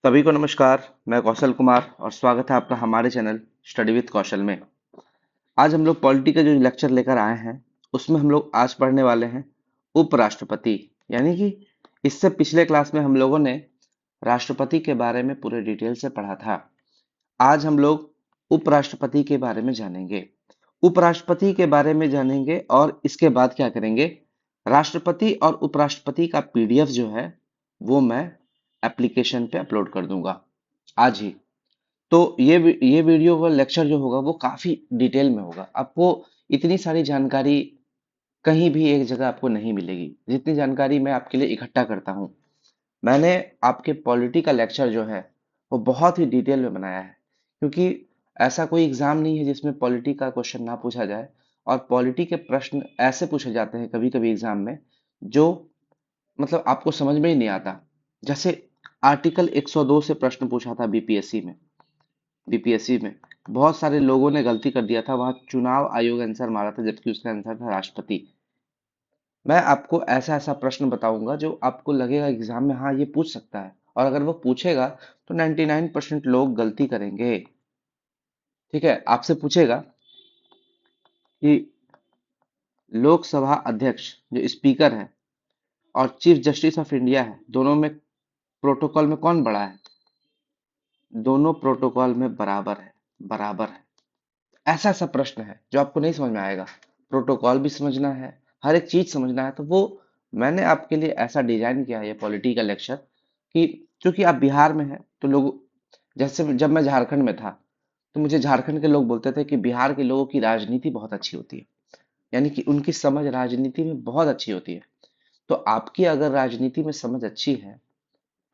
सभी को नमस्कार। मैं कौशल कुमार और स्वागत है आपका हमारे चैनल स्टडी विद कौशल में। आज हम लोग पॉलिटी का जो लेक्चर लेकर आए हैं उसमें हम लोग आज पढ़ने वाले हैं उपराष्ट्रपति। यानी कि इससे पिछले क्लास में हम लोगों ने राष्ट्रपति के बारे में पूरे डिटेल से पढ़ा था। आज हम लोग उपराष्ट्रपति के बारे में जानेंगे। उपराष्ट्रपति के बारे में जानेंगे और इसके बाद क्या करेंगे, राष्ट्रपति और उपराष्ट्रपति का पीडीएफ जो है वो मैं एप्लीकेशन पे अपलोड कर दूंगा आज ही। तो ये वीडियो व लेक्चर जो होगा वो काफी डिटेल में होगा। आपको इतनी सारी जानकारी कहीं भी एक जगह आपको नहीं मिलेगी जितनी जानकारी मैं आपके लिए इकट्ठा करता हूँ। मैंने आपके पॉलिटी का लेक्चर जो है वो बहुत ही डिटेल में बनाया है, क्योंकि ऐसा कोई एग्जाम नहीं है जिसमें पॉलिटी का क्वेश्चन ना पूछा जाए। और पॉलिटी के प्रश्न ऐसे पूछे जाते हैं कभी कभी एग्जाम में जो मतलब आपको समझ में ही नहीं आता। जैसे आर्टिकल 102 से प्रश्न पूछा था बीपीएससी में बहुत सारे लोगों ने गलती कर दिया था, वहां चुनाव आयोग आंसर मारा था जबकि उसका आंसर था राष्ट्रपति। मैं आपको ऐसा ऐसा प्रश्न बताऊंगा जो आपको लगेगा एग्जाम में हाँ ये पूछ सकता है, और अगर वो पूछेगा तो 99% लोग गलती करेंगे। ठीक है, आपसे पूछेगा कि लोकसभा अध्यक्ष जो स्पीकर है और चीफ जस्टिस ऑफ इंडिया है, दोनों में प्रोटोकॉल में कौन बड़ा है? दोनों प्रोटोकॉल में बराबर है। बराबर है। ऐसा ऐसा प्रश्न है जो आपको नहीं समझ में आएगा। प्रोटोकॉल भी समझना है, हर एक चीज समझना है, तो वो मैंने आपके लिए ऐसा डिजाइन किया है ये पॉलिटी का लेक्चर कि क्योंकि आप बिहार में हैं तो लोग, जैसे जब मैं झारखंड में था तो मुझे झारखंड के लोग बोलते थे कि बिहार के लोगों की राजनीति बहुत अच्छी होती है, यानी कि उनकी समझ राजनीति में बहुत अच्छी होती है। तो आपकी अगर राजनीति में समझ अच्छी है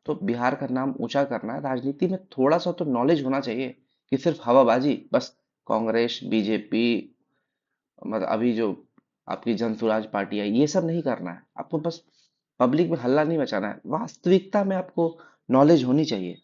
तो बिहार का नाम ऊंचा करना है। राजनीति में थोड़ा सा तो नॉलेज होना चाहिए कि सिर्फ हवाबाजी बस, कांग्रेस बीजेपी मतलब अभी जो आपकी जन स्वराज पार्टी है ये सब नहीं करना है आपको। बस पब्लिक में हल्ला नहीं मचाना है, वास्तविकता में आपको नॉलेज होनी चाहिए।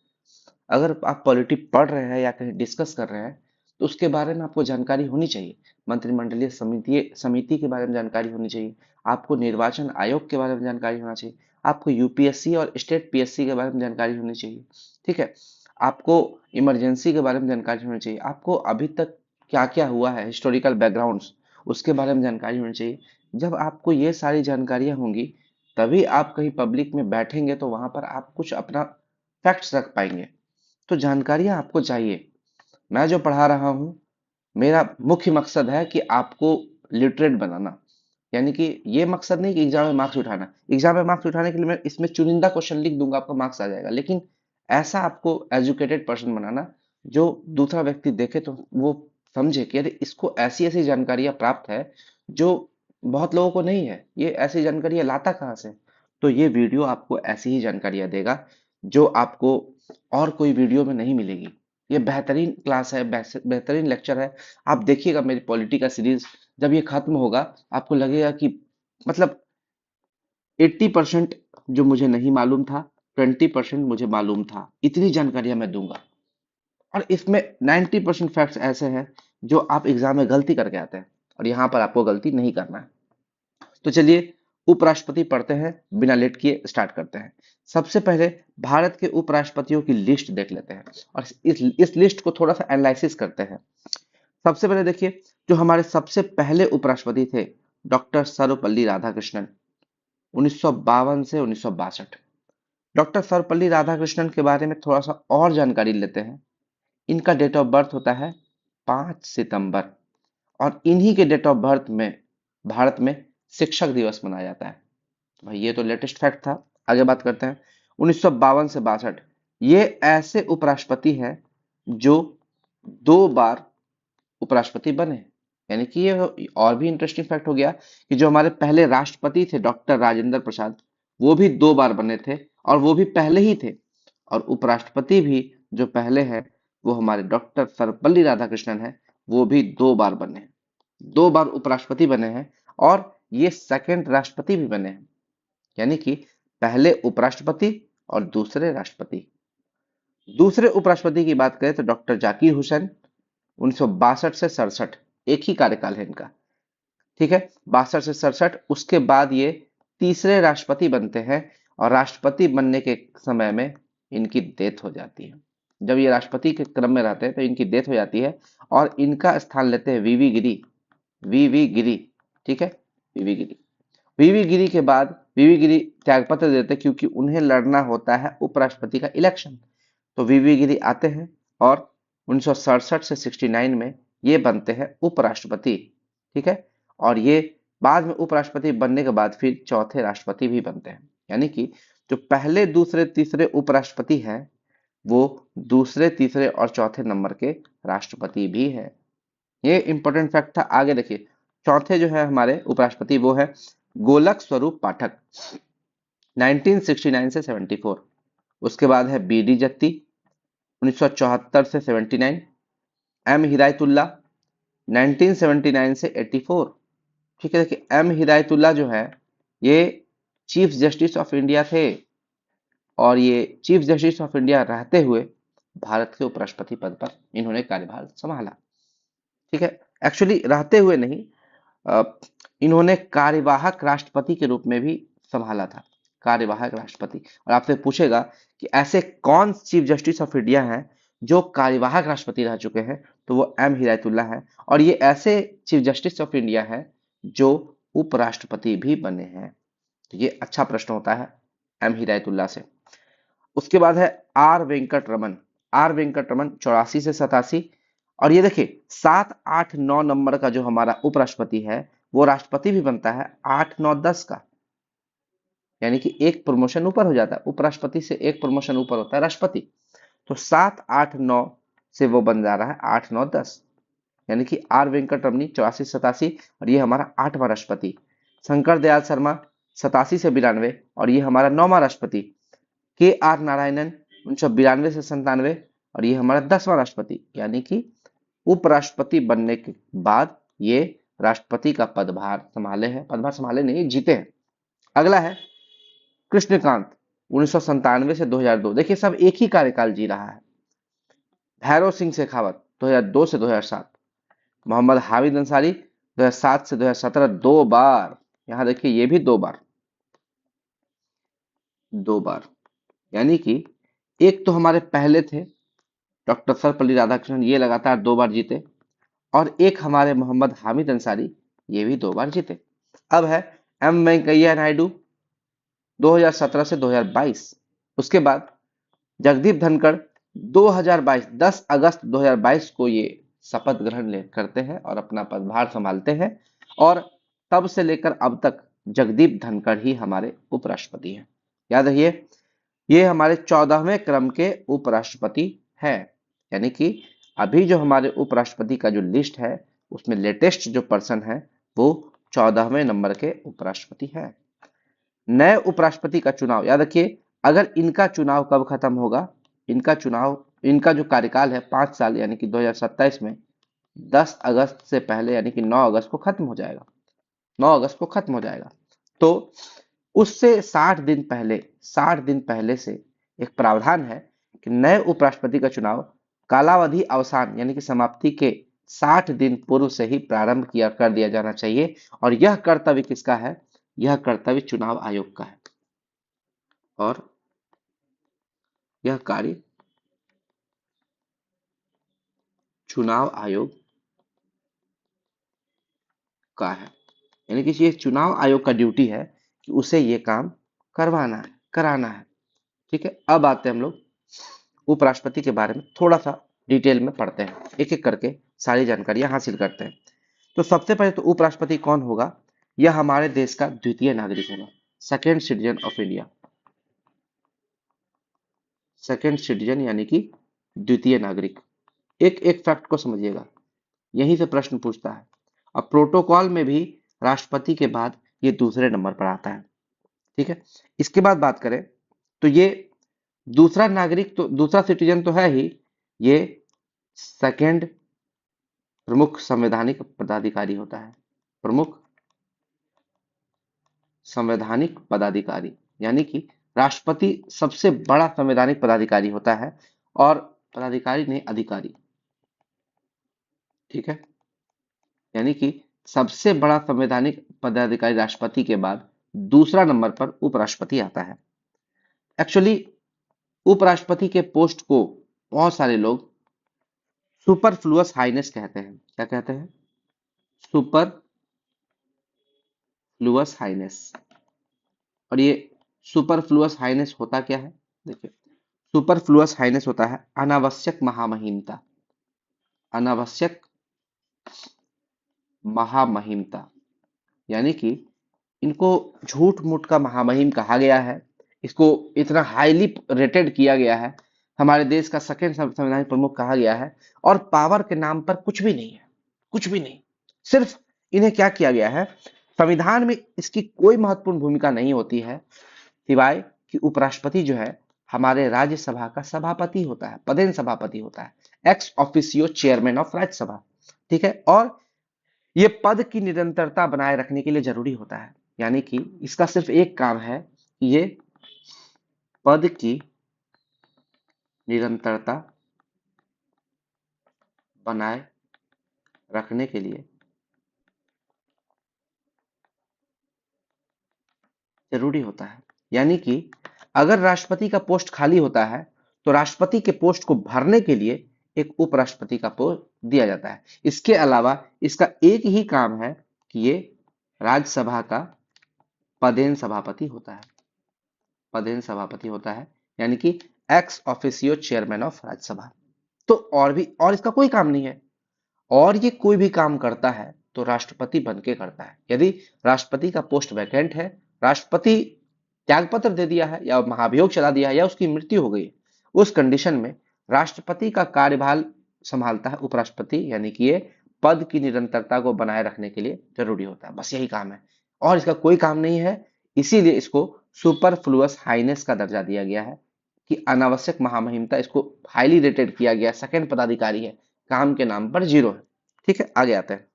अगर आप पॉलिटी पढ़ रहे हैं या कहीं डिस्कस कर रहे हैं तो उसके बारे में आपको जानकारी होनी चाहिए। मंत्रिमंडलीय समिति के बारे में जानकारी होनी चाहिए। आपको निर्वाचन आयोग के बारे में जानकारी होना चाहिए। आपको यूपीएससी और स्टेट पीएससी के बारे में जानकारी होनी चाहिए। ठीक है, आपको इमरजेंसी के बारे में जानकारी होनी चाहिए। आपको अभी तक क्या क्या हुआ है, हिस्टोरिकल बैकग्राउंड्स, उसके बारे में जानकारी होनी चाहिए। जब आपको ये सारी जानकारियां होंगी तभी आप कहीं पब्लिक में बैठेंगे तो वहां पर आप कुछ अपना फैक्ट्स रख पाएंगे। तो जानकारियां आपको चाहिए। मैं जो पढ़ा रहा हूँ मेरा मुख्य मकसद है कि आपको लिटरेट बनाना। यानी कि ये मकसद नहीं कि एग्जाम में मार्क्स उठाना। एग्जाम में मार्क्स उठाने के लिए मैं इसमें चुनिंदा क्वेश्चन लिख दूंगा, आपका मार्क्स आ जाएगा, लेकिन ऐसा आपको एजुकेटेड पर्सन बनाना जो दूसरा व्यक्ति देखे तो वो समझे कि अरे इसको ऐसी ऐसी जानकारियां प्राप्त है जो बहुत लोगों को नहीं है। ये ऐसी जानकारियां लाता कहाँ से? तो ये वीडियो आपको ऐसी ही जानकारियां देगा जो आपको और कोई वीडियो में नहीं मिलेगी। ये बेहतरीन क्लास है, बेहतरीन लेक्चर है। आप देखिएगा मेरी पॉलिटी का सीरीज, जब ये खत्म होगा आपको लगेगा कि मतलब 80% जो मुझे नहीं मालूम था 20% मुझे मालूम था। इतनी जानकारियां मैं दूंगा। और इसमें 90% फैक्ट्स ऐसे हैं जो आप एग्जाम में गलती करके आते हैं और यहाँ पर आपको गलती नहीं करना है। तो चलिए उपराष्ट्रपति पढ़ते हैं, बिना लेट किए स्टार्ट करते हैं। सबसे पहले भारत के उपराष्ट्रपतियों की लिस्ट देख लेते हैं और इस लिस्ट को थोड़ा सा एनालिसिस करते हैं। सबसे पहले देखिए, जो हमारे सबसे पहले उपराष्ट्रपति थे डॉक्टर सर्वपल्ली राधाकृष्णन, 1952 से 1962। डॉक्टर सर्वपल्ली राधाकृष्णन के बारे में थोड़ा सा और जानकारी लेते हैं। इनका डेट ऑफ बर्थ होता है 5 सितंबर, और इन्हीं के डेट ऑफ बर्थ में भारत में शिक्षक दिवस मनाया जाता है। भाई ये तो लेटेस्ट फैक्ट था। आगे बात करते हैं 1952 से 62। ये ऐसे उपराष्ट्रपति हैं जो 2 बार उपराष्ट्रपति बने। यानी कि ये और भी इंटरेस्टिंग फैक्ट हो गया कि जो हमारे पहले राष्ट्रपति थे डॉक्टर राजेंद्र प्रसाद, वो भी 2 बार बने थे और वो भी पहले ही थे। और उपराष्ट्रपति भी जो पहले हैं वो हमारे डॉक्टर सर्वपल्ली राधाकृष्णन है, वो भी 2 बार बने हैं। 2 बार उपराष्ट्रपति बने हैं और ये सेकंड राष्ट्रपति भी बने हैं। यानी कि पहले उपराष्ट्रपति और दूसरे राष्ट्रपति। दूसरे उपराष्ट्रपति की बात करें तो डॉक्टर जाकिर हुसैन, 1962 से 67, एक ही कार्यकाल है इनका। ठीक है, 62 से 67। उसके बाद ये तीसरे राष्ट्रपति बनते हैं और राष्ट्रपति बनने के समय में इनकी डेथ हो जाती है। जब ये राष्ट्रपति के क्रम में रहते हैं तो इनकी डेथ हो जाती है और इनका स्थान लेते हैं वीवी गिरी। वीवी गिरी, ठीक है, वीवी गिरी। वीवी गिरी के बाद वीवी गिरी त्यागपत्र देते हैं क्योंकि उन्हें लड़ना होता है उपराष्ट्रपति का इलेक्शन। तो वीवी गिरी आते हैं और 1967 से 69 में ये बनते हैं उपराष्ट्रपति, ठीक है। और ये बाद में उपराष्ट्रपति बनने के बाद फिर चौथे राष्ट्रपति भी बनते हैं, यानी कि जो पहले दूसरे तीसरे उपराष्ट्रपति हैं वो दूसरे तीसरे और चौथे नंबर के राष्ट्रपति भी हैं। ये इंपॉर्टेंट फैक्ट था। आगे देखिए, चौथे जो है हमारे उपराष्ट्रपति वो है गोलक स्वरूप पाठक, 1969 से 74। उसके बाद है बी डी जत्ती, 1974 से 79। एम हिदायतुल्ला, 1979 से 84, ठीक है। देखिए एम हिदायतुल्ला जो है ये चीफ जस्टिस ऑफ इंडिया थे और ये चीफ जस्टिस ऑफ इंडिया रहते हुए भारत के उपराष्ट्रपति पद पर इन्होंने कार्यभार संभाला, ठीक है। एक्चुअली रहते हुए नहीं, इन्होंने कार्यवाहक राष्ट्रपति के रूप में भी संभाला था, कार्यवाहक राष्ट्रपति। और आपसे पूछेगा कि ऐसे कौन चीफ जस्टिस ऑफ इंडिया हैं जो कार्यवाहक राष्ट्रपति रह चुके हैं, तो वो एम हिदायतुल्ला है। और ये ऐसे चीफ जस्टिस ऑफ इंडिया है जो उपराष्ट्रपति भी बने हैं। तो ये अच्छा प्रश्न होता है एम हिदायतुल्ला से। उसके बाद है आर वेंकट रमन। आर वेंकट रमन 84 से 87। और ये देखिए 7, 8, 9 नंबर का जो हमारा उपराष्ट्रपति है वो राष्ट्रपति भी बनता है 8, 9, 10 का, यानी कि एक प्रमोशन ऊपर हो जाता है। उपराष्ट्रपति से एक प्रमोशन ऊपर होता है राष्ट्रपति। तो 7, 8, 9 से वो बन जा रहा है 8, 9, 10, यानी कि आर वेंकट रमनी 84, 87 और ये हमारा 8वां राष्ट्रपति। शंकर दयाल शर्मा 87 से 92 और ये हमारा 9वां राष्ट्रपति। के आर नारायणन 1992 से 97 और ये हमारा 10वां राष्ट्रपति, यानी कि उपराष्ट्रपति बनने के बाद ये राष्ट्रपति का पदभार संभाले हैं, पदभार संभाले नहीं, जीते हैं। अगला है कृष्णकांत 1997 से 2002। देखिए सब एक ही कार्यकाल जी रहा है। भैरव सिंह शेखावत 2002 से 2007। मोहम्मद हामिद अंसारी 2007 से 2017, 2 बार। यहां देखिए ये भी 2 बार, 2 बार, यानी कि एक तो हमारे पहले थे डॉक्टर सर्वपल्ली राधाकृष्णन, ये लगातार 2 बार जीते। और एक हमारे मोहम्मद हामिद अंसारी, ये भी 2 बार जीते। अब है एम वेंकैया नायडू 2017 से 2022। उसके बाद जगदीप धनखड़ 2022, 10 अगस्त 2022 को ये शपथ ग्रहण करते हैं और अपना पदभार संभालते हैं। और तब से लेकर अब तक जगदीप धनखड़ ही हमारे उपराष्ट्रपति हैं। याद रखिए ये हमारे 14वें क्रम के उपराष्ट्रपति हैं, यानी कि अभी जो हमारे उपराष्ट्रपति का जो लिस्ट है उसमें लेटेस्ट जो पर्सन है वो 14वें नंबर के उपराष्ट्रपति हैं। नए उपराष्ट्रपति का चुनाव, याद रखिए अगर इनका चुनाव कब खत्म होगा, इनका जो कार्यकाल है 5 साल यानी कि 2027 में 10 अगस्त से पहले यानी कि 9 अगस्त को खत्म हो जाएगा, 9 अगस्त को खत्म हो जाएगा। तो उससे 60 दिन पहले से एक प्रावधान है कि नए उपराष्ट्रपति का चुनाव कालावधि अवसान यानी कि समाप्ति के 60 दिन पूर्व से ही प्रारंभ कर दिया जाना चाहिए। और यह कर्तव्य किसका है, यह कर्तव्य चुनाव आयोग का है और यह कार्य चुनाव आयोग का है, यानी कि ये चुनाव आयोग का ड्यूटी है कि उसे ये काम करवाना है, कराना है, ठीक है। अब आते हैं हम लोग उपराष्ट्रपति के बारे में थोड़ा सा डिटेल में पढ़ते हैं, एक एक करके सारी जानकारियां हासिल करते हैं। तो सबसे पहले तो उपराष्ट्रपति कौन होगा, यह हमारे देश का द्वितीय नागरिक होगा, second citizen of India. Second citizen यानी कि द्वितीय नागरिक। एक एक फैक्ट को समझिएगा, यहीं से प्रश्न पूछता है। और प्रोटोकॉल में भी राष्ट्रपति के बाद ये दूसरे नंबर पर आता है, ठीक है। इसके बाद बात करें तो ये दूसरा नागरिक तो दूसरा सिटीजन तो है ही, ये सेकेंड प्रमुख संवैधानिक पदाधिकारी होता है, प्रमुख संवैधानिक पदाधिकारी, यानी कि राष्ट्रपति सबसे बड़ा संवैधानिक पदाधिकारी होता है और पदाधिकारी नहीं अधिकारी, ठीक है। यानी कि सबसे बड़ा संवैधानिक पदाधिकारी राष्ट्रपति के बाद दूसरा नंबर पर उपराष्ट्रपति आता है। एक्चुअली उपराष्ट्रपति के पोस्ट को बहुत सारे लोग सुपरफ्लुअस हाइनेस कहते हैं। क्या कहते हैं? Superfluous highness. और ये सुपरफ्लुअस हाइनेस होता क्या है? देखिए, सुपरफ्लुअस हाइनेस होता है अनावश्यक महामहिमता। अनावश्यक महामहिमता यानी कि इनको झूठ मूठ का महामहिम कहा गया है, इसको इतना हाईली रेटेड किया गया है, हमारे देश का सेकंड संवैधानिक प्रमुख कहा गया है, और पावर के नाम पर कुछ भी नहीं है, कुछ भी नहीं। सिर्फ इन्हें क्या किया गया है, संविधान में इसकी कोई महत्वपूर्ण भूमिका नहीं होती है, सिवाय कि उपराष्ट्रपति जो है हमारे राज्यसभा का सभापति होता है, पदेन सभापति होता है, ex officio chairman of Rajya Sabha. ठीक है, और ये पद की निरंतरता बनाए रखने के लिए जरूरी होता है, यानी कि इसका सिर्फ एक काम है कि ये पद की निरंतरता बनाए रखने के लिए जरूरी होता है। यानी कि अगर राष्ट्रपति का पोस्ट खाली होता है तो राष्ट्रपति के पोस्ट को भरने के लिए एक उपराष्ट्रपति का पोस्ट दिया जाता है। इसके अलावा इसका एक ही काम है कि ये राज्यसभा का पदेन सभापति होता है, पदेन सभापति होता है, यानी कि ex officio chairman of Rajya Sabha. तो और इसका कोई काम नहीं है, और ये कोई भी काम करता है तो राष्ट्रपति बन के करता है। यदि राष्ट्रपति का पोस्ट वैकेंट है, राष्ट्रपति त्यागपत्र दे दिया है या महाभियोग चला दिया है या उसकी मृत्यु हो गई, उस कंडीशन में राष्ट्रपति का कार्यभार संभालता है उपराष्ट्रपति, यानी कि ये पद की निरंतरता को बनाए रखने के लिए जरूरी होता है। बस यही काम है और इसका कोई काम नहीं है, इसीलिए इसको सुपरफ्लुअस हाइनेस का दर्जा दिया गया है कि अनावश्यक महामहिमता, इसको हाईली रेटेड किया गया, सेकंड पदाधिकारी है, काम के नाम पर जीरो है। ठीक है, आगे आते हैं।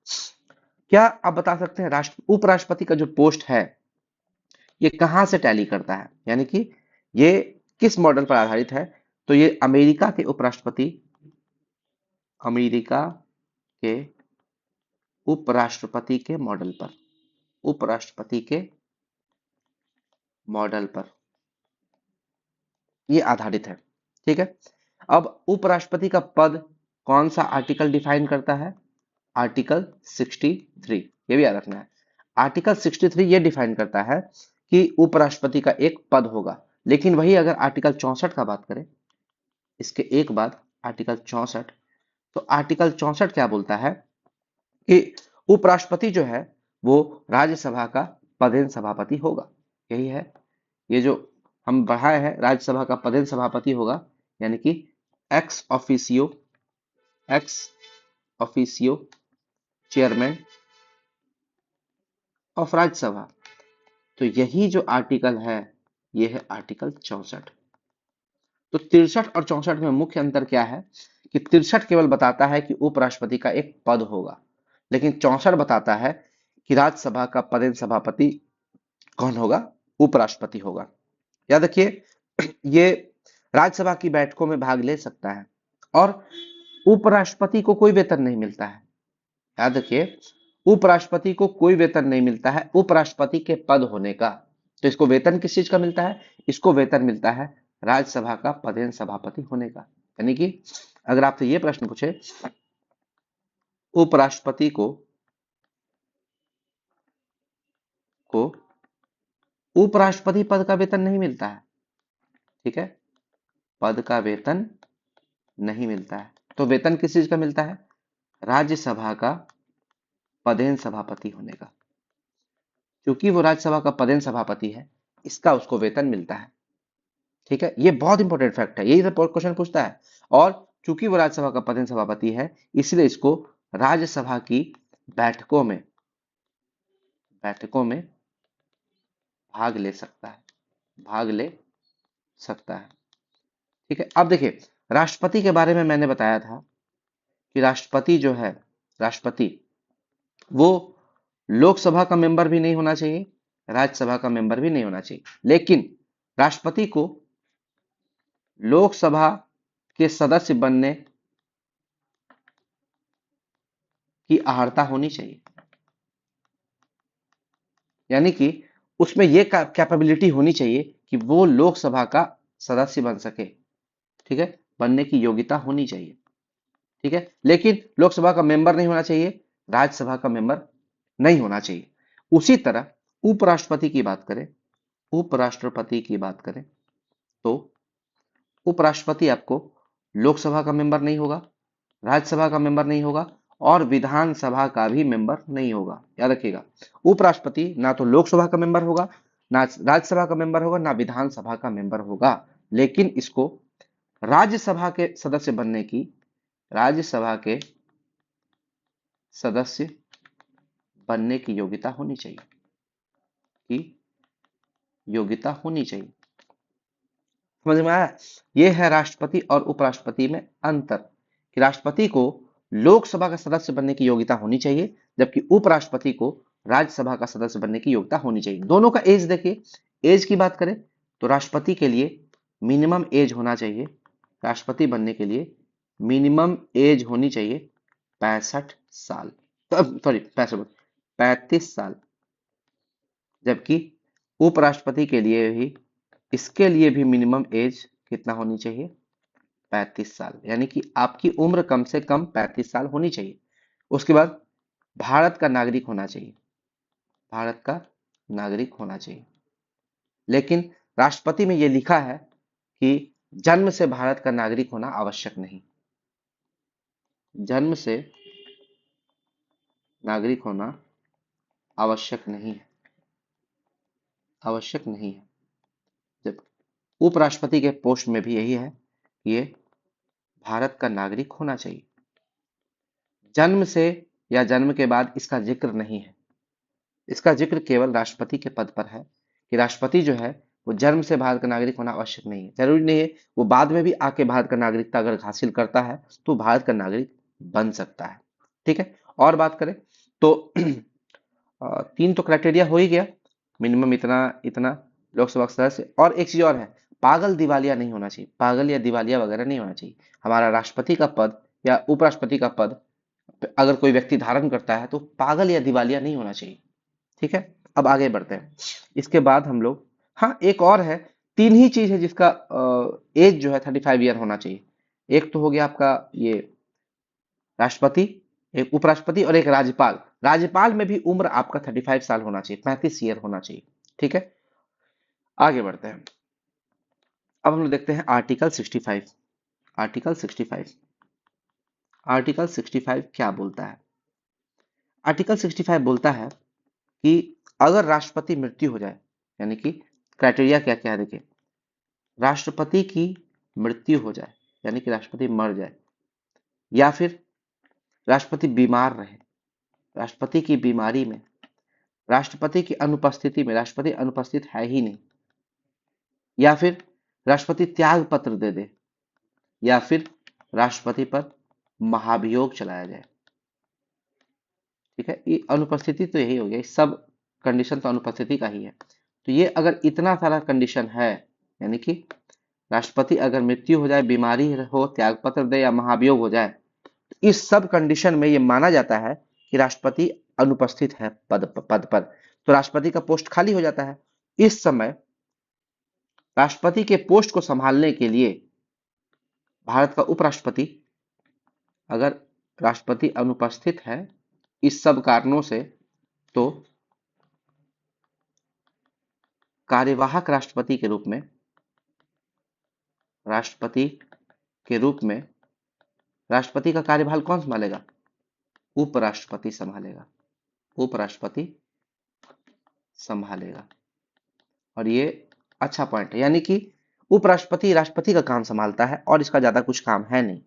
क्या आप बता सकते हैं उपराष्ट्रपति का जो पोस्ट है ये कहां से टैली करता है, यानी कि ये किस मॉडल पर आधारित है? तो ये अमेरिका के उपराष्ट्रपति, अमेरिका के उपराष्ट्रपति के मॉडल पर, उपराष्ट्रपति के मॉडल पर ये आधारित है। ठीक है, अब उपराष्ट्रपति का पद कौन सा आर्टिकल डिफाइन करता है? आर्टिकल 63, ये भी याद रखना है। आर्टिकल 63 ये डिफाइन करता है कि उपराष्ट्रपति का एक पद होगा, लेकिन वही अगर आर्टिकल 64 का बात करें, इसके एक बाद आर्टिकल 64, तो आर्टिकल 64 क्या बोलता है कि उपराष्ट्रपति जो है वो राज्यसभा का पदेन सभापति होगा। यही है, ये जो हम बढ़ाए हैं, राज्यसभा का पदेन सभापति होगा, यानी कि ex officio chairman of Rajya Sabha. तो यही जो आर्टिकल है ये है आर्टिकल 64। तो 63 और 64 में मुख्य अंतर क्या है कि 63 केवल बताता है कि उपराष्ट्रपति का एक पद होगा, लेकिन 64 बताता है कि राज्यसभा का पदेन सभापति कौन होगा? उपराष्ट्रपति होगा। याद रखिए, ये राज्यसभा की बैठकों में भाग ले सकता है और उपराष्ट्रपति को कोई वेतन नहीं मिलता है। याद रखिए, उपराष्ट्रपति को कोई वेतन नहीं मिलता है उपराष्ट्रपति के पद होने का। तो इसको वेतन किस चीज का मिलता है? इसको वेतन मिलता है राज्यसभा का पदेन सभापति होने का। यानी कि अगर आपसे ये प्रश्न पूछे, उपराष्ट्रपति को उपराष्ट्रपति पद का वेतन नहीं मिलता है, ठीक है, पद का वेतन नहीं मिलता है, तो वेतन किस चीज का मिलता है? राज्यसभा का पदेन सभापति होने का। क्योंकि वो राज्यसभा का पदेन सभापति है, इसका उसको वेतन मिलता है। ठीक है, ये बहुत इंपॉर्टेंट फैक्ट है, यही तो क्वेश्चन पूछता है। और चूंकि वो राज्यसभा का पदेन सभापति है, इसलिए इसको राज्यसभा की बैठकों में भाग ले सकता है, भाग ले सकता है। ठीक है, अब देखिए, राष्ट्रपति के बारे में मैंने बताया था कि राष्ट्रपति जो है, राष्ट्रपति वो लोकसभा का मेंबर भी नहीं होना चाहिए, राज्यसभा का मेंबर भी नहीं होना चाहिए, लेकिन राष्ट्रपति को लोकसभा के सदस्य बनने की अर्हता होनी चाहिए। यानी कि उसमें यह कैपेबिलिटी होनी चाहिए कि वो लोकसभा का सदस्य बन सके। ठीक है, बनने की योग्यता होनी चाहिए। ठीक है, लेकिन लोकसभा का मेंबर नहीं होना चाहिए, राज्यसभा का मेंबर नहीं होना चाहिए। उसी तरह उपराष्ट्रपति की बात करें, उपराष्ट्रपति की बात करें तो उपराष्ट्रपति आपको लोकसभा का मेंबर नहीं होगा, राज्यसभा का मेंबर नहीं होगा और विधानसभा का भी मेंबर नहीं होगा। याद रखिएगा, उपराष्ट्रपति ना तो लोकसभा का मेंबर होगा, ना राज्यसभा का मेंबर होगा, ना विधानसभा का मेंबर होगा, लेकिन इसको राज्यसभा के सदस्य बनने की, राज्यसभा के सदस्य बनने की योग्यता होनी चाहिए, की योग्यता होनी चाहिए। समझ में आया? ये है राष्ट्रपति और उपराष्ट्रपति में अंतर, कि राष्ट्रपति को लोकसभा का सदस्य बनने की योग्यता होनी चाहिए, जबकि उपराष्ट्रपति को राज्यसभा का सदस्य बनने की योग्यता होनी चाहिए। दोनों का एज देखिए, एज की बात करें तो राष्ट्रपति के लिए मिनिमम एज होना चाहिए, राष्ट्रपति बनने के लिए मिनिमम एज होनी चाहिए 65 साल, सॉरी 35 साल, जबकि उपराष्ट्रपति के लिए भी, इसके लिए भी मिनिमम एज कितना होनी चाहिए? 35 साल, यानी कि आपकी उम्र कम से कम 35 साल होनी चाहिए। उसके बाद भारत का नागरिक होना चाहिए, भारत का नागरिक होना चाहिए। लेकिन राष्ट्रपति में यह लिखा है कि जन्म से भारत का नागरिक होना आवश्यक नहीं, जन्म से नागरिक होना आवश्यक नहीं है, आवश्यक नहीं है। जब उपराष्ट्रपति के पोस्ट में भी यही है कि ये भारत का नागरिक होना चाहिए, जन्म से या जन्म के बाद इसका जिक्र नहीं है। इसका जिक्र केवल राष्ट्रपति के पद पर है कि राष्ट्रपति जो है वो जन्म से भारत का नागरिक होना आवश्यक नहीं है, जरूरी नहीं है वो बाद में भी आके भारत का नागरिकता अगर हासिल करता है तो भारत का नागरिक बन सकता है। ठीक है, और बात करें तो तीन तो क्राइटेरिया हो ही गया, मिनिमम इतना इतना लोकसभा सदस्य, और एक चीज और है, पागल दिवालिया नहीं होना चाहिए, पागल या दिवालिया वगैरह नहीं होना चाहिए। हमारा राष्ट्रपति का पद या उपराष्ट्रपति का पद अगर कोई व्यक्ति धारण करता है तो पागल या दिवालिया नहीं होना चाहिए। ठीक है, अब आगे बढ़ते हैं। इसके बाद हम लोग, हाँ एक और है, तीन ही चीज है जिसका एज जो है 35 ईयर होना चाहिए। एक तो हो गया आपका ये राष्ट्रपति, एक उपराष्ट्रपति और एक राज्यपाल। राज्यपाल में भी उम्र आपका 35 साल होना चाहिए, 35 ईयर होना चाहिए। ठीक है, आगे बढ़ते हैं। अब हम लोग देखते हैं आर्टिकल 65। आर्टिकल 65, आर्टिकल 65 क्या बोलता है? आर्टिकल 65 बोलता है कि अगर राष्ट्रपति मृत्यु हो जाए, यानी कि क्राइटेरिया क्या क्या है देखिए, राष्ट्रपति की मृत्यु हो जाए यानी कि राष्ट्रपति मर जाए, या फिर राष्ट्रपति बीमार रहे, राष्ट्रपति की बीमारी में, राष्ट्रपति की अनुपस्थिति में, राष्ट्रपति अनुपस्थित है ही नहीं, या फिर राष्ट्रपति त्याग पत्र दे दे, या फिर राष्ट्रपति पर महाभियोग चलाया जाए। ठीक है, ये अनुपस्थिति तो यही हो गया, सब कंडीशन तो अनुपस्थिति का ही है। तो ये अगर इतना सारा कंडीशन है, यानी कि राष्ट्रपति अगर मृत्यु हो जाए, बीमारी हो, त्यागपत्र दे या महाभियोग हो जाए, तो इस सब कंडीशन में ये माना जाता है कि राष्ट्रपति अनुपस्थित है पद पर, तो राष्ट्रपति का पोस्ट खाली हो जाता है। इस समय राष्ट्रपति के पोस्ट को संभालने के लिए भारत का उपराष्ट्रपति, अगर राष्ट्रपति अनुपस्थित है इस सब कारणों से, तो कार्यवाहक राष्ट्रपति के रूप में, राष्ट्रपति के रूप में राष्ट्रपति का कार्यभार कौन संभालेगा? उपराष्ट्रपति संभालेगा, उपराष्ट्रपति संभालेगा। और ये अच्छा पॉइंट है, यानी कि उपराष्ट्रपति राष्ट्रपति का काम संभालता है और इसका ज्यादा कुछ काम है नहीं।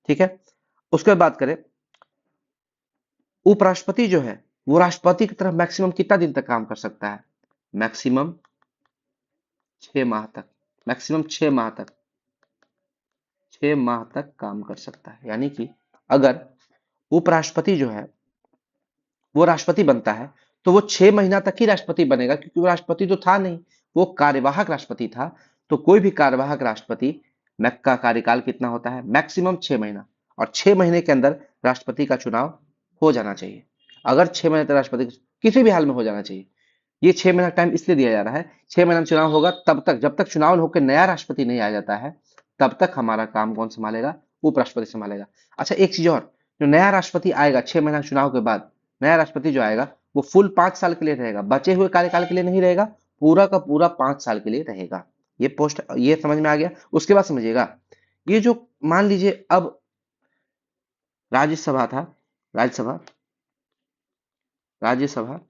ठीक है, उसके बाद बात करें, उपराष्ट्रपति जो है वो राष्ट्रपति की तरफ मैक्सिमम कितना दिन तक काम कर सकता है? मैक्सिमम 6 माह तक, मैक्सिमम 6 माह तक, 6 माह तक काम कर सकता है। यानी कि अगर उपराष्ट्रपति जो है वो राष्ट्रपति बनता है तो वो 6 महीना तक ही राष्ट्रपति बनेगा, क्योंकि वो राष्ट्रपति तो था नहीं, वो कार्यवाहक राष्ट्रपति था। तो कोई भी कार्यवाहक राष्ट्रपति का कार्यकाल कितना होता है? मैक्सिमम 6 महीना, और 6 महीने के अंदर राष्ट्रपति का चुनाव हो जाना चाहिए। अगर 6 महीने तक राष्ट्रपति किसी भी हाल में हो जाना चाहिए। ये 6 महीना टाइम इसलिए दिया जा रहा है, 6 महीना चुनाव होगा तब तक, जब तक चुनाव होकर नया राष्ट्रपति नहीं आ जाता है तब तक हमारा काम कौन संभालेगा? उपराष्ट्रपति संभालेगा। अच्छा, एक चीज और, जो नया राष्ट्रपति आएगा 6 महीना चुनाव के बाद, नया राष्ट्रपति जो आएगा वो फुल 5 साल के लिए रहेगा, बचे हुए कार्यकाल के लिए नहीं रहेगा, पूरा का पूरा 5 साल के लिए रहेगा। ये पोस्ट, ये समझ में आ गया? उसके बाद समझिएगा, ये जो मान लीजिए अब राज्यसभा था, राज्यसभा राज्यसभा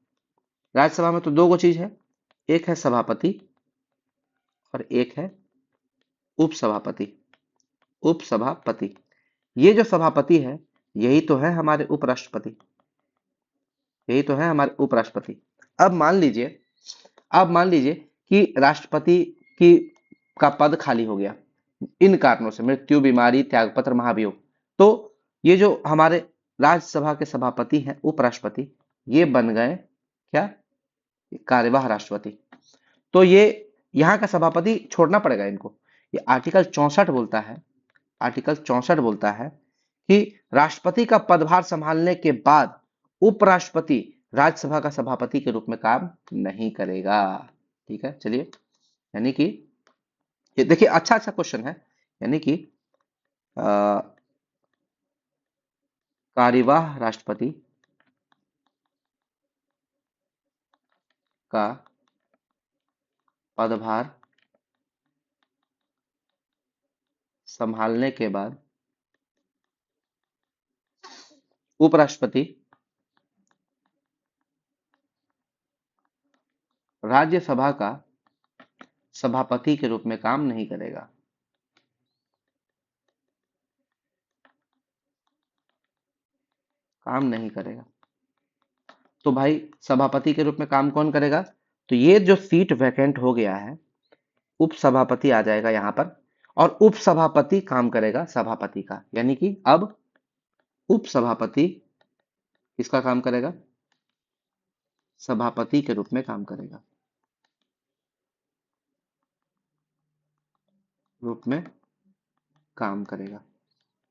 राज्यसभा में तो दो गो चीज है, एक है सभापति और एक है उपसभापति। उपसभापति, ये जो सभापति है यही तो है हमारे उपराष्ट्रपति, यही तो है हमारे उपराष्ट्रपति। अब मान लीजिए कि राष्ट्रपति की का पद खाली हो गया इन कारणों से, मृत्यु, बीमारी, त्यागपत्र, महाभियोग, तो ये जो हमारे राज्यसभा के सभापति हैं उपराष्ट्रपति, ये बन गए क्या? कार्यवाह राष्ट्रपति। तो ये यहाँ का सभापति छोड़ना पड़ेगा इनको। ये आर्टिकल 64 बोलता है, आर्टिकल 64 बोलता है कि राष्ट्रपति का पदभार संभालने के बाद उपराष्ट्रपति राज्यसभा का सभापति के रूप में काम नहीं करेगा। ठीक है, चलिए, यानी कि ये देखिए अच्छा क्वेश्चन है, यानी कि कार्यवाह राष्ट्रपति का पदभार संभालने के बाद उपराष्ट्रपति राज्यसभा का सभापति के रूप में काम नहीं करेगा। काम नहीं करेगा। तो भाई सभापति के रूप में काम कौन करेगा? तो ये जो सीट वैकेंट हो गया है, उपसभापति आ जाएगा यहां पर, और उपसभापति काम करेगा सभापति का, यानी कि अब उपसभापति किसका काम करेगा? सभापति के रूप में काम करेगा, रूप में काम करेगा।